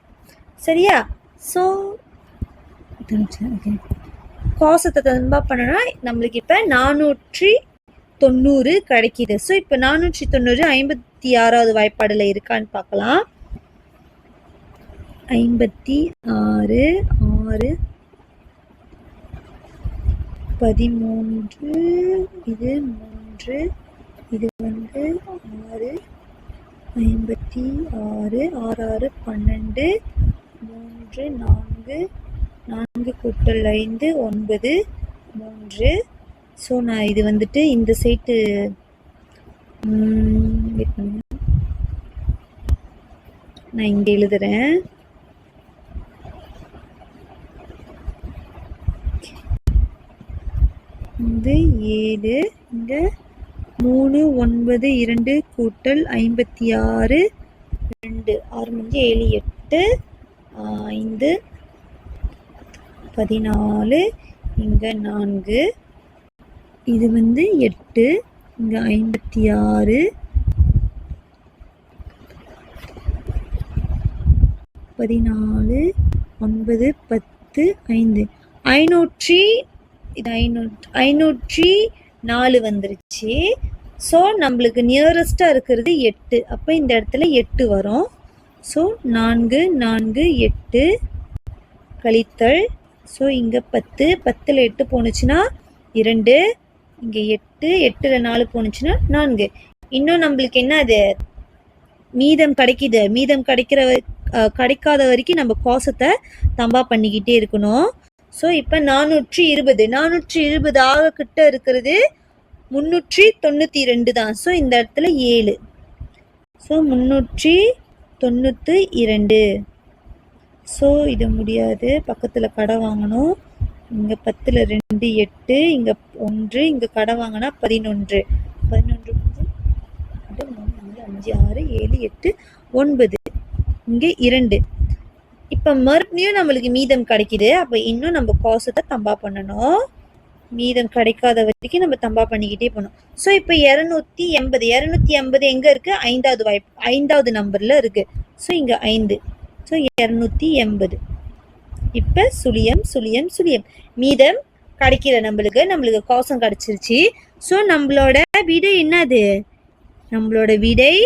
சரியா? ஸோ கோசத்தை தம்பா பண்ணனா நம்மளுக்கு இப்ப 490 கிடைக்குது. ஸோ இப்ப 490 56வது வாய்ப்பாடுல இருக்கான்னு பார்க்கலாம். 56 6 13, இது 3, இது வந்து 6, 56 6 12 3 4 4 கூட்டல் 5 9 3. ஸோ நான் இது வந்துட்டு இந்த சைட்டு நான் இங்கே எழுதுறேன். இது 7 இங்கே 3 9 2 கூட்டல் 56 2 6 7 8 5 14 இங்கே 4 இது 8 இங்கே 56 14 9 10 5 504 வந்துருச்சு. ஸோ நம்மளுக்கு நியரஸ்டாக இருக்கிறது 8. அப்போ இந்த இடத்துல 8 வரும். ஸோ 4 4 8 கழித்தல். ஸோ இங்கே 10 10ல் 8 போணுச்சுன்னா 2, இங்கே 8 8ல் 4 போணுச்சுன்னா 4. இன்னும் நம்மளுக்கு என்ன அது மீதம் கிடைக்கிது. மீதம் கிடைக்காத வரைக்கும் நம்ம கோசத்தை தம்பா பண்ணிக்கிட்டே இருக்கணும். ஸோ இப்போ 420 ஆக கிட்ட இருக்கிறது 392 தான். ஸோ இந்த இடத்துல 7. ஸோ 392. ஸோ இது முடியாது, பக்கத்தில் கடை வாங்கணும். இங்கே 10ல் 2 8, இங்கே 1, இங்கே கடை வாங்கினா 11 11 5 6 7 8 9, இங்கே 2. இப்போ மறுபடியும் நம்மளுக்கு மீதம் கிடைக்குது. அப்போ இன்னும் நம்ம கோசத்தை தம்பா பண்ணணும். மீதம் கிடைக்காத வரைக்கும் நம்ம தம்பா பண்ணிக்கிட்டே போகணும். ஸோ இப்போ 280 எங்கே இருக்குது? 5வது நம்பரில் இருக்குது. ஸோ இங்கே 5. ஸோ 280. இப்போ சுழியம் சுழியம் சுழியம் மீதம் கிடைக்கிற நம்மளுக்கு கோசம் கிடைச்சிருச்சு. ஸோ நம்மளோட விடை என்னது? நம்மளோட விடை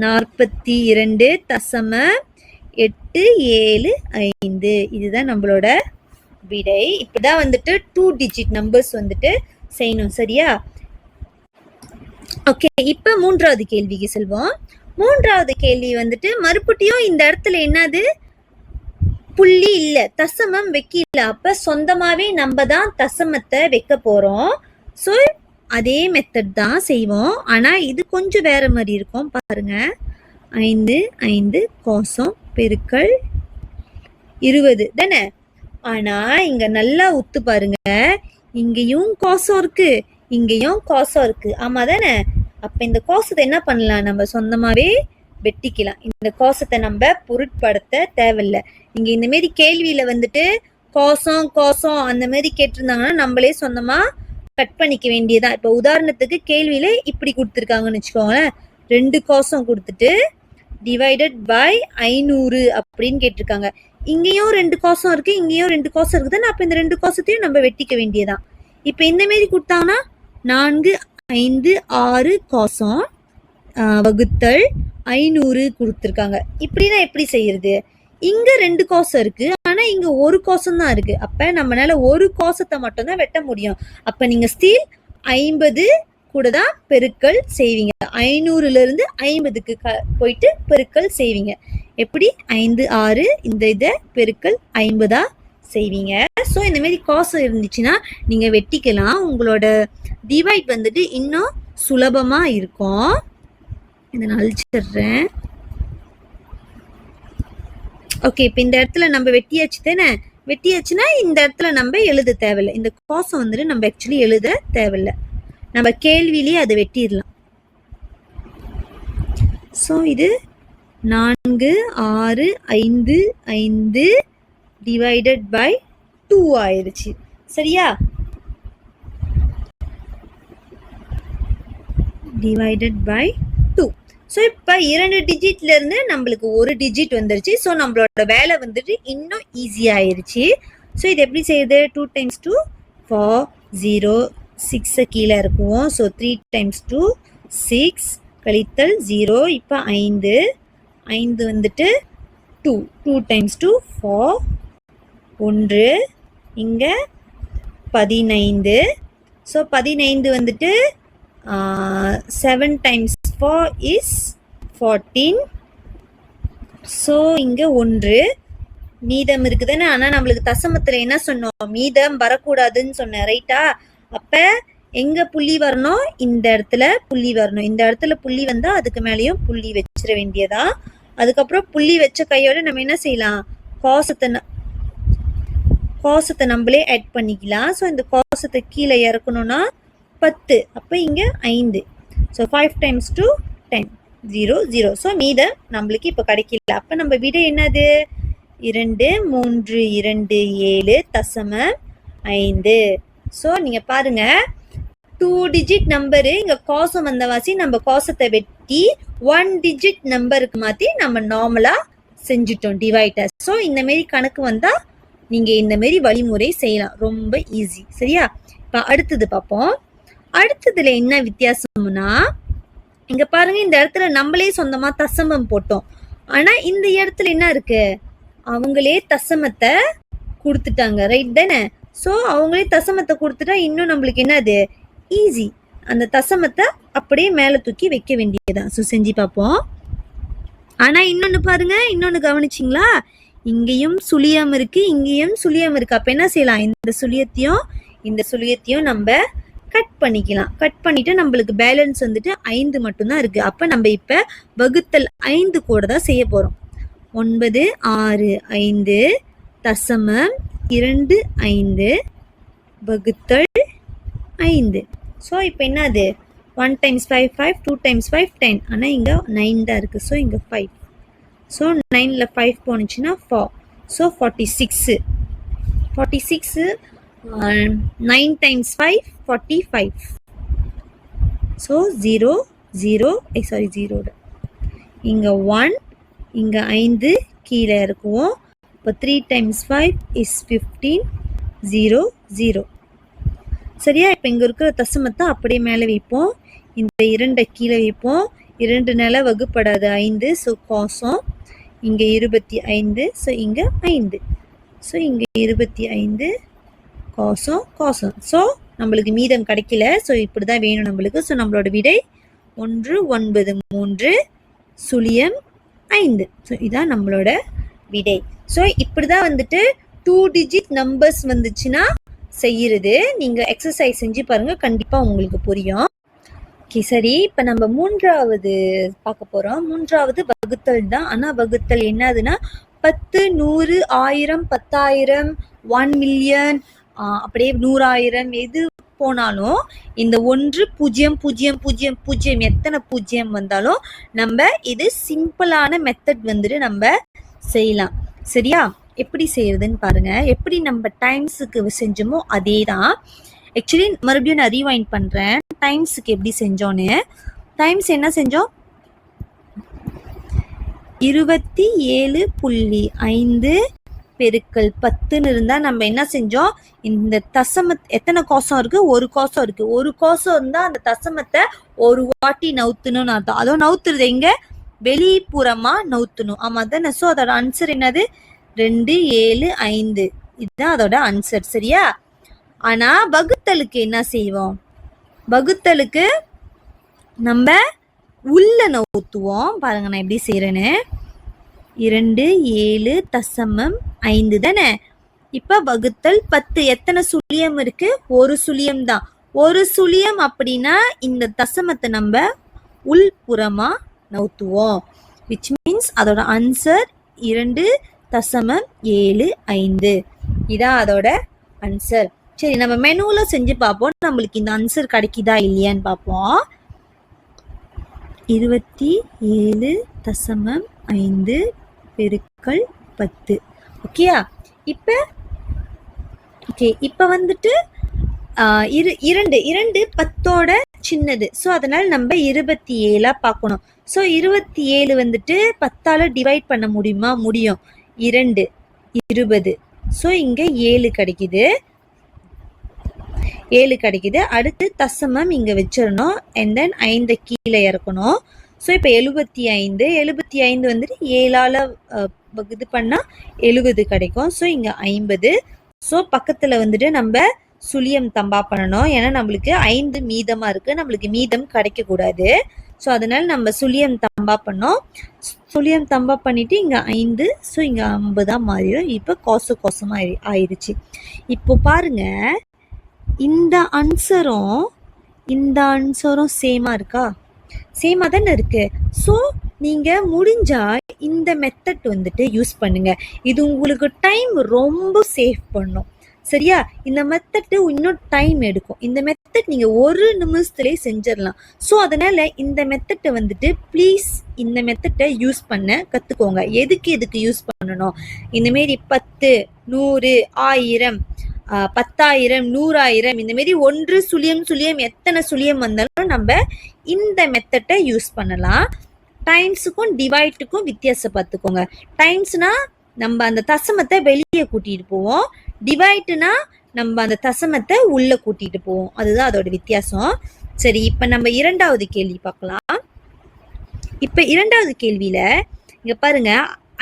42.875. இதுதான் நம்மளோட விடை. இப்படிதான் வந்துட்டு 2 டிஜிட் நம்பர்ஸ் வந்துட்டு செய்யணும். சரியா? ஓகே, இப்போ 3வது கேள்விக்கு செல்வோம். 3வது கேள்வி வந்துட்டு மறுபடியும் இந்த இடத்துல என்னது? புள்ளி இல்லை, தசமம் வைக்கல. அப்ப சொந்தமாவே நம்ம தான் தசமத்தை வைக்க போறோம். ஸோ அதே மெத்தட் தான் செய்வோம். ஆனா இது கொஞ்சம் வேற மாதிரி இருக்கும். பாருங்க, 5 5 கோசம் பெருக்கல் 20 தானே. ஆனா இங்க நல்லா உத்து பாருங்க, இங்கேயும் கோசம் இருக்கு, இங்கேயும் கோசம் இருக்கு. ஆமா தானே? அப்ப இந்த கோசத்தை என்ன பண்ணலாம்? நம்ம சொந்தமாவே வெட்டிக்கலாம். இந்த கோசத்தை நம்ம பொருட்படுத்த தேவையில்லை. இங்க இந்த மாரி கேள்வியில வந்துட்டு கோசம் கோசம் அந்த மாதிரி கேட்டிருந்தாங்கன்னா நம்மளே சொந்தமா கட் பண்ணிக்க வேண்டியதான். இப்போ உதாரணத்துக்கு கேள்வியில இப்படி கொடுத்துருக்காங்கன்னு வச்சுக்கோங்களேன். 2 கோசம் கொடுத்துட்டு டிவைடட் பை 500 அப்படின்னு கேட்டிருக்காங்க. இங்கேயும் 2 கோசம் இருக்கு, இங்கேயும் 2 கோசம் இருக்குதுன்னு அப்ப இந்த 2 கோசத்தையும் நம்ம வெட்டிக்க வேண்டியதான். இப்ப இந்த மாரி கொடுத்தாங்கன்னா 4 5 6 கோசம் வகுத்தல் 500 கொடுத்துருக்காங்க. இப்படின்னா எப்படி செய்யறது? இங்க 2 கோசம் இருக்கு, ஆனா இங்க 1 கோசம் தான் இருக்கு. அப்ப நம்மளால 1 கோசத்தை மட்டும் தான் வெட்ட முடியும். அப்ப நீங்க ஸ்டில் 50 கூட தான் பெருக்கல் செய்வீங்க. 500ல இருந்து 50க்கு போயிட்டு பெருக்கல் செய்வீங்க. எப்படி? 5 6 இந்த இதை பெருக்கல் 50 செய்வீங்க. ஸோ இந்த மாதிரி கோசம் இருந்துச்சுன்னா நீங்க வெட்டிக்கலாம். உங்களோட டிவைட் வந்துட்டு இன்னும் சுலபமா இருக்கும். இதை நான் அழிச்சிடுறேன். ஓகே, இப்போ இந்த இடத்துல நம்ம வெட்டியாச்சு தானே. வெட்டியாச்சுன்னா இந்த இடத்துல நம்ம எழுத தேவையில்லை. இந்த கோசம் வந்துட்டு நம்ம ஆக்சுவலி எழுத தேவையில்லை. நம்ம கேள்வியிலேயே அதை வெட்டிடலாம். ஸோ இது 4 6 5 5 டிவைடட் பை 2 ஆயிடுச்சு. சரியா? Divided by 2. ஸோ இப்போ 2 டிஜிட்ல இருந்து நம்மளுக்கு 1 டிஜிட் வந்துருச்சு. ஸோ நம்மளோட வேலை வந்துட்டு இன்னும் ஈஸியாக ஆயிடுச்சு. ஸோ இது எப்படி செய்யுது? 2 × 2 4 0 6 கீழே இருக்குவோம். ஸோ 3 × 2 6 கழித்தல் 0. இப்போ 5 5 வந்துட்டு 2 2 × 2 4 1 இங்கே 15. ஸோ 15 வந்துட்டு 7 × 4 is 14. ஸோ இங்கே 1 மீதம் இருக்குதுன்னு. ஆனால் நம்மளுக்கு தசமத்தில் என்ன சொன்னோம், மீதம் வரக்கூடாதுன்னு சொன்னேன், ரைட்டா? அப்போ எங்கே புள்ளி வரணும், இந்த இடத்துல புள்ளி வரணும். இந்த இடத்துல புள்ளி வந்தால் அதுக்கு மேலேயும் புள்ளி வச்சிட வேண்டியதா. அதுக்கப்புறம் புள்ளி வச்ச கையோட நம்ம என்ன செய்யலாம், காசத்தை நம்மளே ஆட் பண்ணிக்கலாம். ஸோ இந்த காசத்தை கீழே இறக்கணும்னா 10, அப்போ இங்கே 5. ஸோ 5 × 2 10, 0 0. ஸோ மீதம் நம்மளுக்கு இப்போ கிடைக்கல. அப்போ நம்ம விட என்னது, 2 3 2 7 தசமம் 5. ஸோ நீங்கள் பாருங்க, 2 டிஜிட் நம்பரு இங்கே காசம் வந்தவாசி நம்ம காசத்தை வெட்டி 1 டிஜிட் நம்பருக்கு மாற்றி நம்ம நார்மலாக செஞ்சுட்டோம் டிவைடர். ஸோ இந்த மாரி கணக்கு வந்தால் நீங்கள் இந்த மாரி வழிமுறை செய்யலாம், ரொம்ப ஈஸி. சரியா? இப்போ அடுத்தது பார்ப்போம். அடுத்ததுல என்ன வித்தியாசம்னா, இங்க பாருங்க, இந்த இடத்துல நம்மளே சொந்தமா தசமம் போட்டோம். ஆனா இந்த இடத்துல என்ன இருக்கு, அவங்களே தசமத்தை கொடுத்துட்டாங்க, ரைட் தானே? ஸோ அவங்களே தசமத்தை கொடுத்துட்டா இன்னும் நம்மளுக்கு என்னது, ஈஸி. அந்த தசமத்தை அப்படியே மேலே தூக்கி வைக்க வேண்டியதுதான். ஸோ செஞ்சு பார்ப்போம். ஆனா இன்னொன்னு பாருங்க, இன்னொன்னு கவனிச்சிங்களா, இங்கேயும் சுழியம் இருக்கு, இங்கேயும் சுழியம் இருக்கு. அப்ப என்ன செய்யலாம், இந்த சுழியத்தையும் நம்ம கட் பண்ணிக்கலாம். கட் பண்ணிட்டு நம்மளுக்கு பேலன்ஸ் வந்துட்டு 5 மட்டும்தான் இருக்கு. அப்ப நம்ம இப்ப வகுத்தல் 5 கூட தான் செய்ய போறோம். 9 6 5 தசமம் 2 5 வகுத்தல் 5. ஸோ இப்போ என்னது, 1 × 5 5, 2 × 5 10. ஆனால் இங்கே 9 தான் இருக்கு. ஸோ இங்கே 5. ஸோ 9ல் 5 போனுச்சுன்னா 4. ஸோ 46. 9 × 5 45. ஸோ 0 0 0. இங்கே 1, இங்கே 5 கீழே இருக்குவோம். இப்போ 3 × 5 is 15. 0 0. சரியா? இப்போ இங்கே இருக்கிற தசமத்தை அப்படியே மேலே வைப்போம், இந்த 2 கீழே வைப்போம். 2 நில வகுப்படாது 5. ஸோ காசம் இங்கே 25. ஸோ இங்கே 5. ஸோ இங்கே 25 காசம். ஸோ நம்மளுக்கு மீதம் கிடைக்கல. ஸோ இப்படி தான் வேணும் நம்மளுக்கு. ஸோ நம்மளோட விடை 193 சுழியம் 5. ஸோ இதான் நம்மளோட விடை. ஸோ இப்படி தான் வந்துட்டு 2 டிஜிட் நம்பர்ஸ் வந்துச்சுன்னா செய்யறது. நீங்கள் எக்ஸசைஸ் செஞ்சு பாருங்கள், கண்டிப்பாக உங்களுக்கு புரியும். ஓகே, சரி. இப்போ நம்ம 3வது பார்க்க போகிறோம். 3வது வகுத்தல் தான். ஆனால் வகுத்தல் என்னதுன்னா 10 100 1000 10000 1 மில்லியன் அப்படியே 100,000 எது போனாலும் இந்த 1 0 0 0 0 எத்தனை 0 வந்தாலும் நம்ம இது சிம்பிளான மெத்தட் வந்துட்டு நம்ம செய்யலாம். சரியா? எப்படி செய்யறதுன்னு பாருங்க. எப்படி நம்ம டைம்ஸுக்கு செஞ்சோமோ அதே தான். ஆக்சுவலி மறுபடியும் நான் ரீவைண்ட் பண்ணுறேன், டைம்ஸுக்கு எப்படி செஞ்சோன்னு. டைம்ஸ் என்ன செஞ்சோம், 27.5 பெருக்கல் 10ன்னு இருந்தால் நம்ம என்ன செஞ்சோம், இந்த தசம எத்தனை கோசம் இருக்குது, ஒரு கோசம் இருக்குது. ஒரு கோசம் இருந்தால் அந்த தசமத்தை ஒரு வாட்டி நவுத்தணும்னு அர்த்தம். அதோ நவுத்துறது எங்கே, வெளிப்புறமாக நவுத்தணும். ஆமாம் தானே? ஸோ அதோட ஆன்சர் என்னது, 2 7 5. இதுதான் அதோட ஆன்சர். சரியா? ஆனால் வகுத்தலுக்கு என்ன செய்வோம், வகுத்தலுக்கு நம்ம உள்ள நவுத்துவோம். பாருங்க நான் எப்படி செய்கிறேன்னு. 2 7 தசமம் 5 தானே? இப்போ வகுத்தல் 10 எத்தனை சுழியம் இருக்கு, ஒரு சுழியம் தான். ஒரு சுழியம் அப்படின்னா இந்த தசமத்தை நம்ம உள்புறமா நவுத்துவோம். விச் மீன்ஸ் அதோட ஆன்சர் 2.75. இதான் அதோட ஆன்சர். சரி, நம்ம மெனுவில் செஞ்சு பார்ப்போம், நம்மளுக்கு இந்த ஆன்சர் கிடைக்குதா இல்லையான்னு பார்ப்போம். 27.5 பெருக்கல் 10. ஓகேயா? இப்போ வந்துட்டு 2 10ஓட சின்னது. ஸோ அதனால் நம்ம 27 பார்க்கணும். ஸோ 27 வந்துட்டு 10ஆல் டிவைட் பண்ண முடியுமா, முடியும். 2 20. ஸோ இங்கே 7 கிடைக்குது. அடுத்து தசமம் இங்கே வச்சிடணும். அண்ட் தென் 5 கீழே இறக்கணும். ஸோ இப்போ 75 வந்துட்டு 7ஆல் இது பண்ணால் 70 கிடைக்கும். ஸோ இங்கே 50. ஸோ பக்கத்தில் வந்துட்டு நம்ம சுழியம் தம்பா பண்ணணும். ஏன்னா நம்மளுக்கு 5 மீதமாக இருக்குது, நம்மளுக்கு மீதம் கிடைக்கக்கூடாது. ஸோ அதனால நம்ம சுழியம் தம்பா பண்ணோம். சுழியம் தம்பா பண்ணிட்டு இங்கே 5, ஸோ இங்கே 50 மாறிடும். இப்போ கோசமாக ஆயிடுச்சு. இப்போ பாருங்க, இந்த ஆன்சரும் சேமாக இருக்கா? சேமாக தானே இருக்கு. ஸோ நீங்கள் முடிஞ்சா இந்த மெத்தட் வந்துட்டு யூஸ் பண்ணுங்க. இது உங்களுக்கு டைம் ரொம்ப சேவ் பண்ணும். சரியா? இந்த மெத்தட்டு இன்னும் டைம் எடுக்கும். இந்த மெத்தட் நீங்கள் 1 நிமிஷத்துலேயே செஞ்சிடலாம். ஸோ அதனால் இந்த மெத்தட்டை வந்துட்டு ப்ளீஸ் இந்த மெத்தட்டை யூஸ் பண்ண கற்றுக்கோங்க. எதுக்கு யூஸ் பண்ணணும்? இந்தமாரி 10, 100, 1000, 10,000, 100,000 இந்தமாரி 1 சுழியம் எத்தனை சுழியம் வந்தாலும் நம்ம இந்த மெத்தட்டை யூஸ் பண்ணலாம். டைம்ஸுக்கும் டிவைட்டுக்கும் வித்தியாசம் பார்த்துக்கோங்க. டைம்ஸ்னா நம்ம அந்த தசமத்தை வெளியே கூட்டிட்டு போவோம். டிவைட்னா நம்ம அந்த தசமத்தை உள்ள கூட்டிட்டு போவோம். அதுதான் அதோட வித்தியாசம். சரி, இப்ப நம்ம 2வது கேள்வி பார்க்கலாம். இப்ப 2வது கேள்வியில இங்க பாருங்க,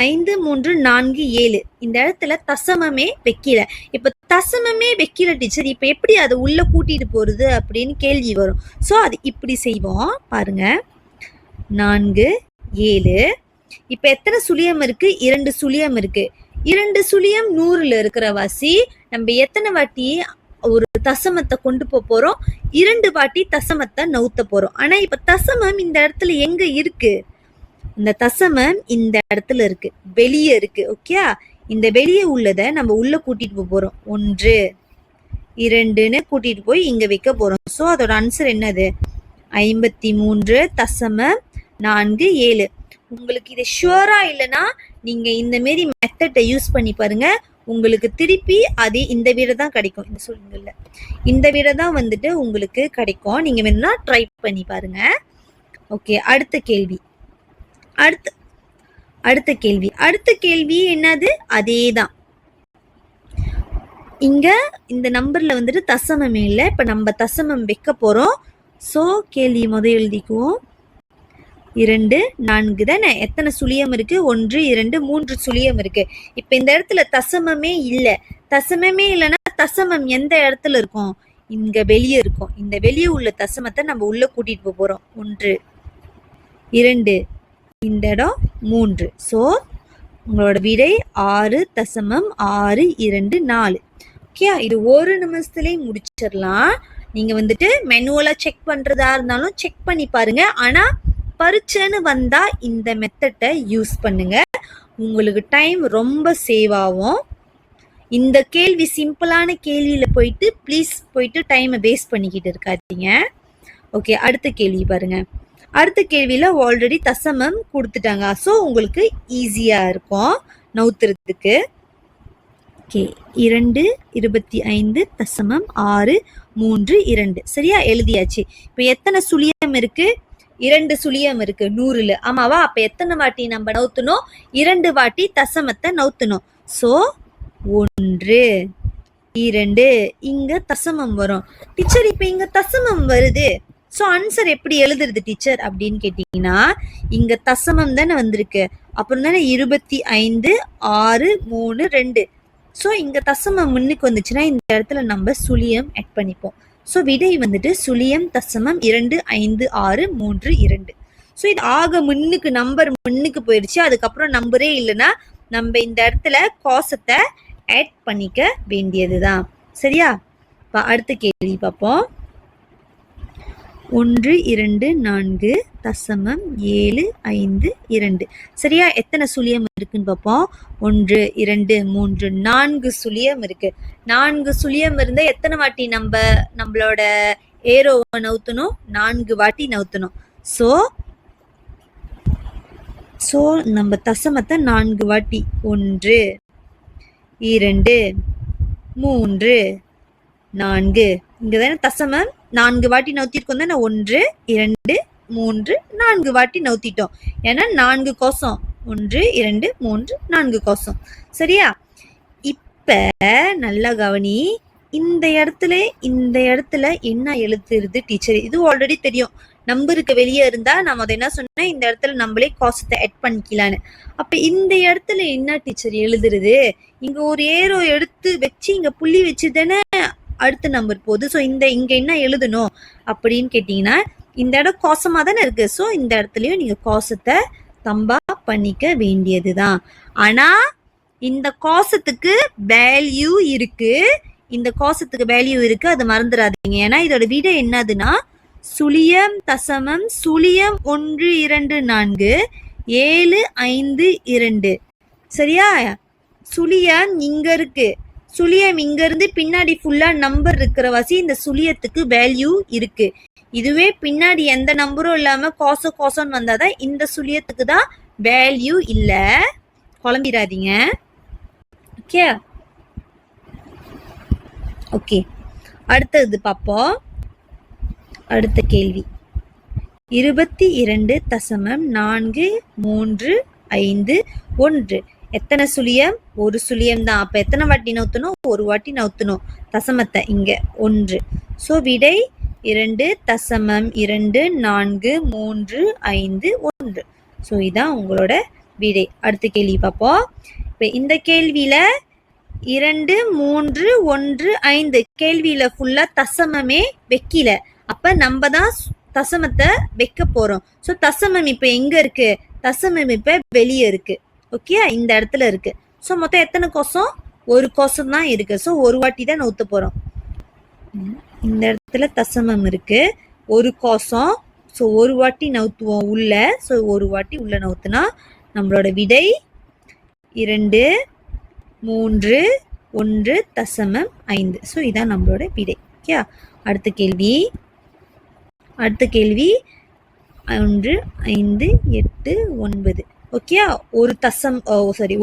5, 3, 4, 7 இந்த இடத்துல தசமமே வைக்கல. இப்ப தசமமே வைக்கல டீச்சர், இப்ப எப்படி அதை உள்ள கூட்டிட்டு போறது அப்படின்னு கேள்வி வரும். ஸோ அது இப்படி செய்வோம். பாருங்க, 4, 7. இப்ப எத்தனை சுழியம் இருக்கு? 2 சுழியம் இருக்கு. 2 சுழியம் 100ல இருக்கிற வாசி நம்ம எத்தனை வாட்டி ஒரு தசமத்தை கொண்டு போறோம்? 2 வாட்டி தசமத்தை நவுத்த போறோம். ஆனா இப்ப தசமம் இந்த இடத்துல எங்க இருக்கு? இந்த தசமம் இந்த இடத்துல இருக்கு, வெளியே இருக்கு. ஓகே, இந்த வெளியே உள்ளதை நம்ம உள்ள கூட்டிட்டு போறோம். 1, 2ன்னு கூட்டிட்டு போய் இங்க வைக்க போறோம். ஸோ அதோட ஆன்சர் என்னது? 53.47. உங்களுக்கு இது ஷுவரா இல்லைன்னா நீங்க இந்த மாரி மெத்தட்டை யூஸ் பண்ணி பாருங்க. உங்களுக்கு திருப்பி அதே இந்த விடை தான் கிடைக்கும். இந்த சொல்லுங்கல்ல, இந்த விடை தான் வந்துட்டு உங்களுக்கு கிடைக்கும். நீங்க வேணும்னா ட்ரை பண்ணி பாருங்க. ஓகே, அடுத்த கேள்வி என்னது? அதே தான். இங்க இந்த நம்பர்ல வந்துட்டு தசமம் இல்லை. இப்ப நம்ம தசமம் வைக்க போறோம். ஸோ கேள்வி முதல் எழுதிக்குவோம். 2, 4 தானே. எத்தனை சுழியம் இருக்கு? 1, 2, 3 சுழியம் இருக்கு. இப்ப இந்த இடத்துல தசமமே இல்லை. தசமமே இல்லைன்னா தசமம் எந்த இடத்துல இருக்கும்? இங்க வெளியே இருக்கும். இந்த வெளியே உள்ள தசமத்தை நம்ம உள்ள கூட்டிட்டு போறோம். 1, 2, இந்த இடம் 3. ஸோ உங்களோட விடை 6.624. ஓகே, இது 1 நிமிஷத்துலேயே முடிச்சிடலாம். நீங்க வந்துட்டு மெனுவலா செக் பண்றதா இருந்தாலும் செக் பண்ணி பாருங்க. ஆனா பரீட்சைன்னு வந்தா இந்த மெத்தட்டை யூஸ் பண்ணுங்க. உங்களுக்கு டைம் ரொம்ப சேவ் ஆகும். இந்த கேள்வி சிம்பிளான கேள்வியில ப்ளீஸ் போயிட்டு டைமை வேஸ்ட் பண்ணிக்கிட்டு இருக்காதீங்க. ஓகே, அடுத்த கேள்வி பாருங்க. அடுத்த கேள்வியில ஆல்ரெடி தசமம் கொடுத்துட்டாங்க. ஸோ உங்களுக்கு ஈஸியா இருக்கும் நவுத்துறதுக்கு. ஓகே, 225.632. சரியா எழுதியாச்சு. இப்போ எத்தனை சுழியம் இருக்கு? 2 சுழியம் இருக்கு 100ல. ஆமாவா? அப்ப எத்தனை வாட்டி நம்ம நவுத்தணும்? 2 வாட்டி தசமத்தை நவுத்தணும். ஸோ 1, 2 இங்க தசமம் வரும். டீச்சர் இப்ப இங்க தசமம் வருது, ஸோ ஆன்சர் எப்படி எழுதுறது டீச்சர் அப்படின்னு கேட்டீங்கன்னா, இங்க தசமம் தானே வந்திருக்கு. அப்புறம் தானே 25.632. ஸோ இங்க தசமம் முன்னுக்கு வந்துச்சுன்னா இந்த இடத்துல நம்ம சுழியம் ஆட் பண்ணிப்போம். ஸோ விடை வந்துட்டு சுழியம் தசமம் 25632. ஸோ இது ஆக முன்னுக்கு நம்பர் முன்னுக்கு போயிடுச்சு. அதுக்கப்புறம் நம்பரே இல்லைன்னா நம்ம இந்த இடத்துல கோசத்தை ஆட் பண்ணிக்க வேண்டியதுதான். சரியா? அடுத்த கேள்வி பார்ப்போம். 124.752. சரியா? எத்தனை சுழியம் இருக்குன்னு பார்ப்போம். 1, 2, 3, 4 சுழியம் இருக்கு. 4 சுழியம் இருந்தா எத்தனை வாட்டி நம்மளோட ஏரோவை நவுத்தணும்? 4 வாட்டி நவுத்தணும். ஸோ நம்ம தசமத்தை 4 வாட்டி 1, 2, 3, 4 இங்க தானே தசமம் 4 வாட்டி நவுத்திருக்கோம் தானே. 1, 2, 3, 4 வாட்டி நவுத்திட்டோம். ஏன்னா 4 கோசம். 1, 2, 3, 4 கோசம். சரியா? இப்ப நல்லா கவனி. இந்த இடத்துல என்ன எழுத்துருது டீச்சர்? இது ஆல்ரெடி தெரியும். நம்பருக்கு வெளியே இருந்தா நம்ம அதை என்ன சொன்னா, இந்த இடத்துல நம்மளே கோசத்தை ஆட் பண்ணிக்கலான்னு. அப்ப இந்த இடத்துல என்ன டீச்சர் எழுதுறது? இங்க ஒரு ஏரோ எடுத்து வச்சு இங்க புள்ளி வச்சு தானே அடுத்த நம்பர் போகுது. ஸோ இங்க என்ன எழுதணும் அப்படின்னு கேட்டீங்கன்னா, இந்த இடம் கோசமா தானே இருக்கு. ஸோ இந்த இடத்துலயும் நீங்க கோசத்தை தம்பா பண்ணிக்க வேண்டியதுதான். ஆனா இந்த கோசத்துக்கு வேல்யூ இருக்கு, இந்த கோசத்துக்கு வேல்யூ இருக்கு, அதை மறந்துடாதீங்க. ஏன்னா இதோட விடை என்னதுன்னா சுழியம் தசமம் சுழியம் 1 2 4 7 5 2. சரியா? சுழியம் இங்க இருக்கு, சுழியம் இங்க இருந்து பின்னாடி ஃபுல்லா நம்பர் இருக்கிற வாசி இந்த சுழியத்துக்கு வேல்யூ இருக்கு. இதுவே பின்னாடி எந்த நம்பரும் இல்லாம கோசம்னு வந்தாதான் இந்த சுழியத்துக்கு தான் வேல்யூ இல்ல. குழம்பிடாதீங்க. ஓகே ஓகே, அடுத்தது பார்ப்போம். அடுத்த கேள்வி 22.435 எத்தனை சுழியம்? ஒரு சுழியம் தான். அப்ப எத்தனை வாட்டி நவுத்தணும்? ஒரு வாட்டி நவுத்தணும் தசமத்தை இங்க 1. ஸோ விடை 2.2435 ஸோ இதான் உங்களோட விடை. அடுத்த கேள்வி பார்ப்போம். இப்போ இந்த கேள்வியில 2 3 1 5 கேள்வியில ஃபுல்லா தசமமே வைக்கல. அப்ப நம்ம தான் தசமத்தை வைக்க போறோம். ஸோ தசமம் இப்ப எங்க இருக்கு? தசமம் இப்ப வெளியே இருக்கு. ஓகே, இந்த இடத்துல இருக்கு. ஸோ மொத்தம் எத்தனை கோசம்? ஒரு கோசம் தான் இருக்கு. ஸோ ஒரு வாட்டி தான் நவுத்த போறோம். இந்த இடத்துல தசமம் இருக்கு, ஒரு கோசம். ஸோ ஒரு வாட்டி நவுத்துவோம் உள்ள. ஸோ ஒரு வாட்டி உள்ள நவுத்துனா நம்மளோட விடை 2 3 1 தசமம் 5. ஸோ இதான் நம்மளோட விடை. ஓகே, அடுத்த கேள்வி 1 5 8 9. ஓகே, ஒரு தசம்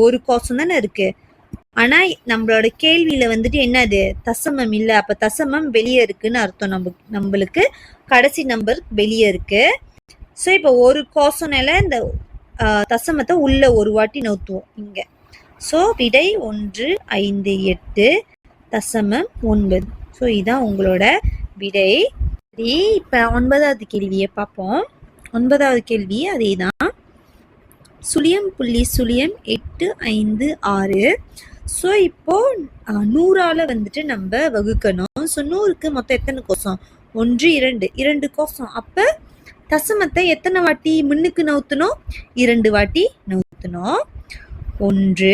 ஒரு கோசம் தானே இருக்கு. ஆனா நம்மளோட கேள்வியில வந்துட்டு என்னது? தசமம் இல்ல. அப்ப தசமம் வெளியே இருக்குன்னு அர்த்தம். நம்மளுக்கு கடைசி நம்பர் வெளியே இருக்கு. ஸோ இப்போ ஒரு கோசம்னால இந்த தசமத்தை உள்ள ஒரு வாட்டி நவுத்துவோம் இங்க. ஸோ விடை 1 5 8 தசமம் 9. ஸோ இதான் உங்களோட விடை. சரி, இப்ப 9வது கேள்வியை பார்ப்போம். 9வது கேள்வி அதே தான். சுழியம் புள்ளி சுழியம் 8 5 6. ஸோ இப்போ 100ஆல வந்துட்டு நம்ம வகுக்கணும். ஸோ 100க்கு மொத்தம் எத்தனை கோசம்? 1 2 கோசம். அப்ப தசமத்தை எத்தனை வாட்டி முன்னுக்கு நவுத்தணும்? 2 வாட்டி நவுத்தணும். 1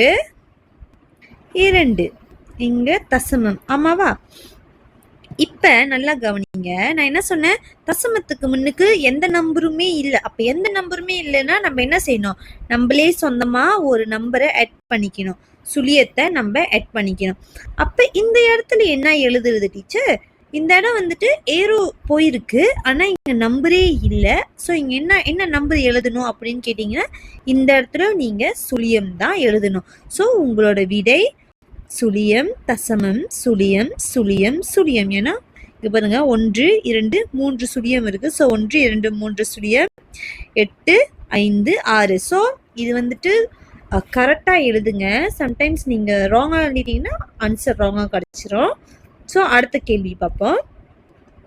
2 இங்க தசமம். ஆமாவா? இப்ப நல்லா கவனிங்க. நான் என்ன சொன்னேன்? தசமத்துக்கு முன்னுக்கு எந்த நம்பருமே இல்லை. அப்ப எந்த நம்பருமே இல்லைன்னா நம்ம என்ன செய்யணும்? நம்மளே சொந்தமா ஒரு நம்பரை ஆட் பண்ணிக்கணும், சுழியத்தை நம்ம ஆட் பண்ணிக்கணும். அப்ப இந்த இடத்துல என்ன எழுதுறது டீச்சர்? இந்த இடம் வந்துட்டு ஏரோ போயிருக்கு, ஆனா இங்க நம்பரே இல்லை. ஸோ இங்க என்ன நம்பர் எழுதணும் அப்படின்னு கேட்டீங்கன்னா இந்த இடத்துல நீங்க சுழியம் தான் எழுதணும். ஸோ உங்களோட விடை சுழியம் தசமம் சுழியம் சுழியம் சுழியம். ஏன்னா இங்க பாருங்க 1 2 3 சுழியம் இருக்கு. ஸோ 1 2 3 சுழியம் 8 5 6. ஸோ இது வந்துட்டு கரெக்டா எழுதுங்க. சம்டைம்ஸ் நீங்க ராங்கா எழுதிட்டீங்கன்னா ஆன்சர் ராங்கா கிடைச்சிரும். ஸோ அடுத்த கேள்வி பார்ப்போம்.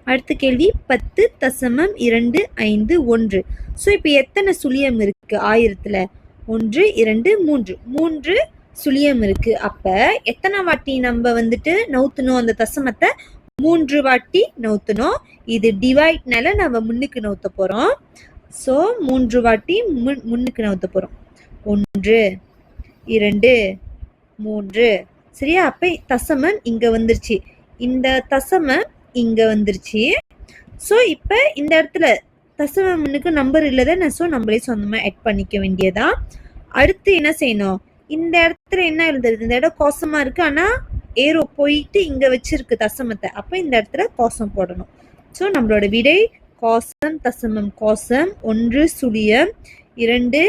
அடுத்த கேள்வி 10.25 ஸோ இப்போ எத்தனை சுழியம் இருக்கு 1000ல? 1 2 3 சுழியம் இருக்கு. அப்ப எத்தனை வாட்டி நம்ம வந்துட்டு நவுத்தணும்? அந்த தசமத்தை 3 வாட்டி நவுத்தணும். இது டிவைட்னால நம்ம முன்னுக்கு நவுத்த போறோம். ஸோ 3 வாட்டி முன்னுக்கு நவுத்த போறோம். 1 2 3. சரியா? அப்ப தசமம் இங்க வந்துருச்சு, இந்த தசமம் இங்க வந்துருச்சு. ஸோ இப்ப இந்த இடத்துல தசமம் முன்னுக்கு நம்பர் இல்லதானே. ஸோ நம்மளே சொந்தமா ஆட் பண்ணிக்க வேண்டியதா. அடுத்து என்ன செய்யணும்? இந்த இடத்துல என்ன எழுதுறது? இந்த இடம் கோசமா இருக்கு, ஆனா ஏரோ போயிட்டு இங்க வச்சிருக்கு தசமத்தை. அப்ப இந்த இடத்துல கோசம் போடணும். ஸோ நம்மளோட விடை கோசம் தசமம் கோசம் 1 சுழியம் 2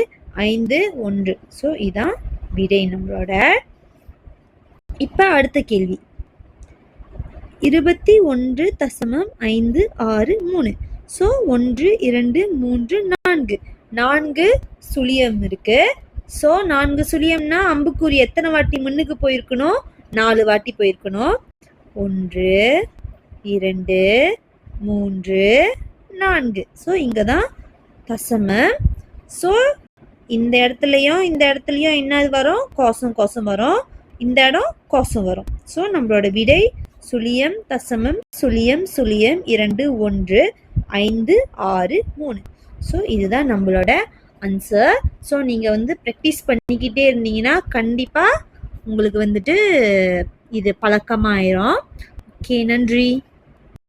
5 1. ஸோ இதான் விடை நம்மளோட. இப்ப அடுத்த கேள்வி 21.563. ஸோ 1 2 3 4 4 சுழியம் இருக்கு. ஸோ 4 சுழியம்னா அம்புக்குறி எத்தனை வாட்டி முன்னுக்கு போயிருக்கணும்? 4 வாட்டி போயிருக்கணும். 1 2 3 4. ஸோ இங்க தான் தசமம். ஸோ இந்த இடத்துலையும் என்ன வரும்? கோசம் வரும். இந்த இடம் கோசம் வரும். ஸோ நம்மளோட விடை சுழியம் தசமம் சுழியம் சுழியம் 2 1. 5 6 3. ஸோ இதுதான் நம்மளோட ஆன்சர். ஸோ நீங்கள் வந்து ப்ராக்டிஸ் பண்ணிக்கிட்டே இருந்தீங்கன்னா கண்டிப்பாக உங்களுக்கு வந்துட்டு இது பழக்கமாயிரும். ஓகே, நன்றி.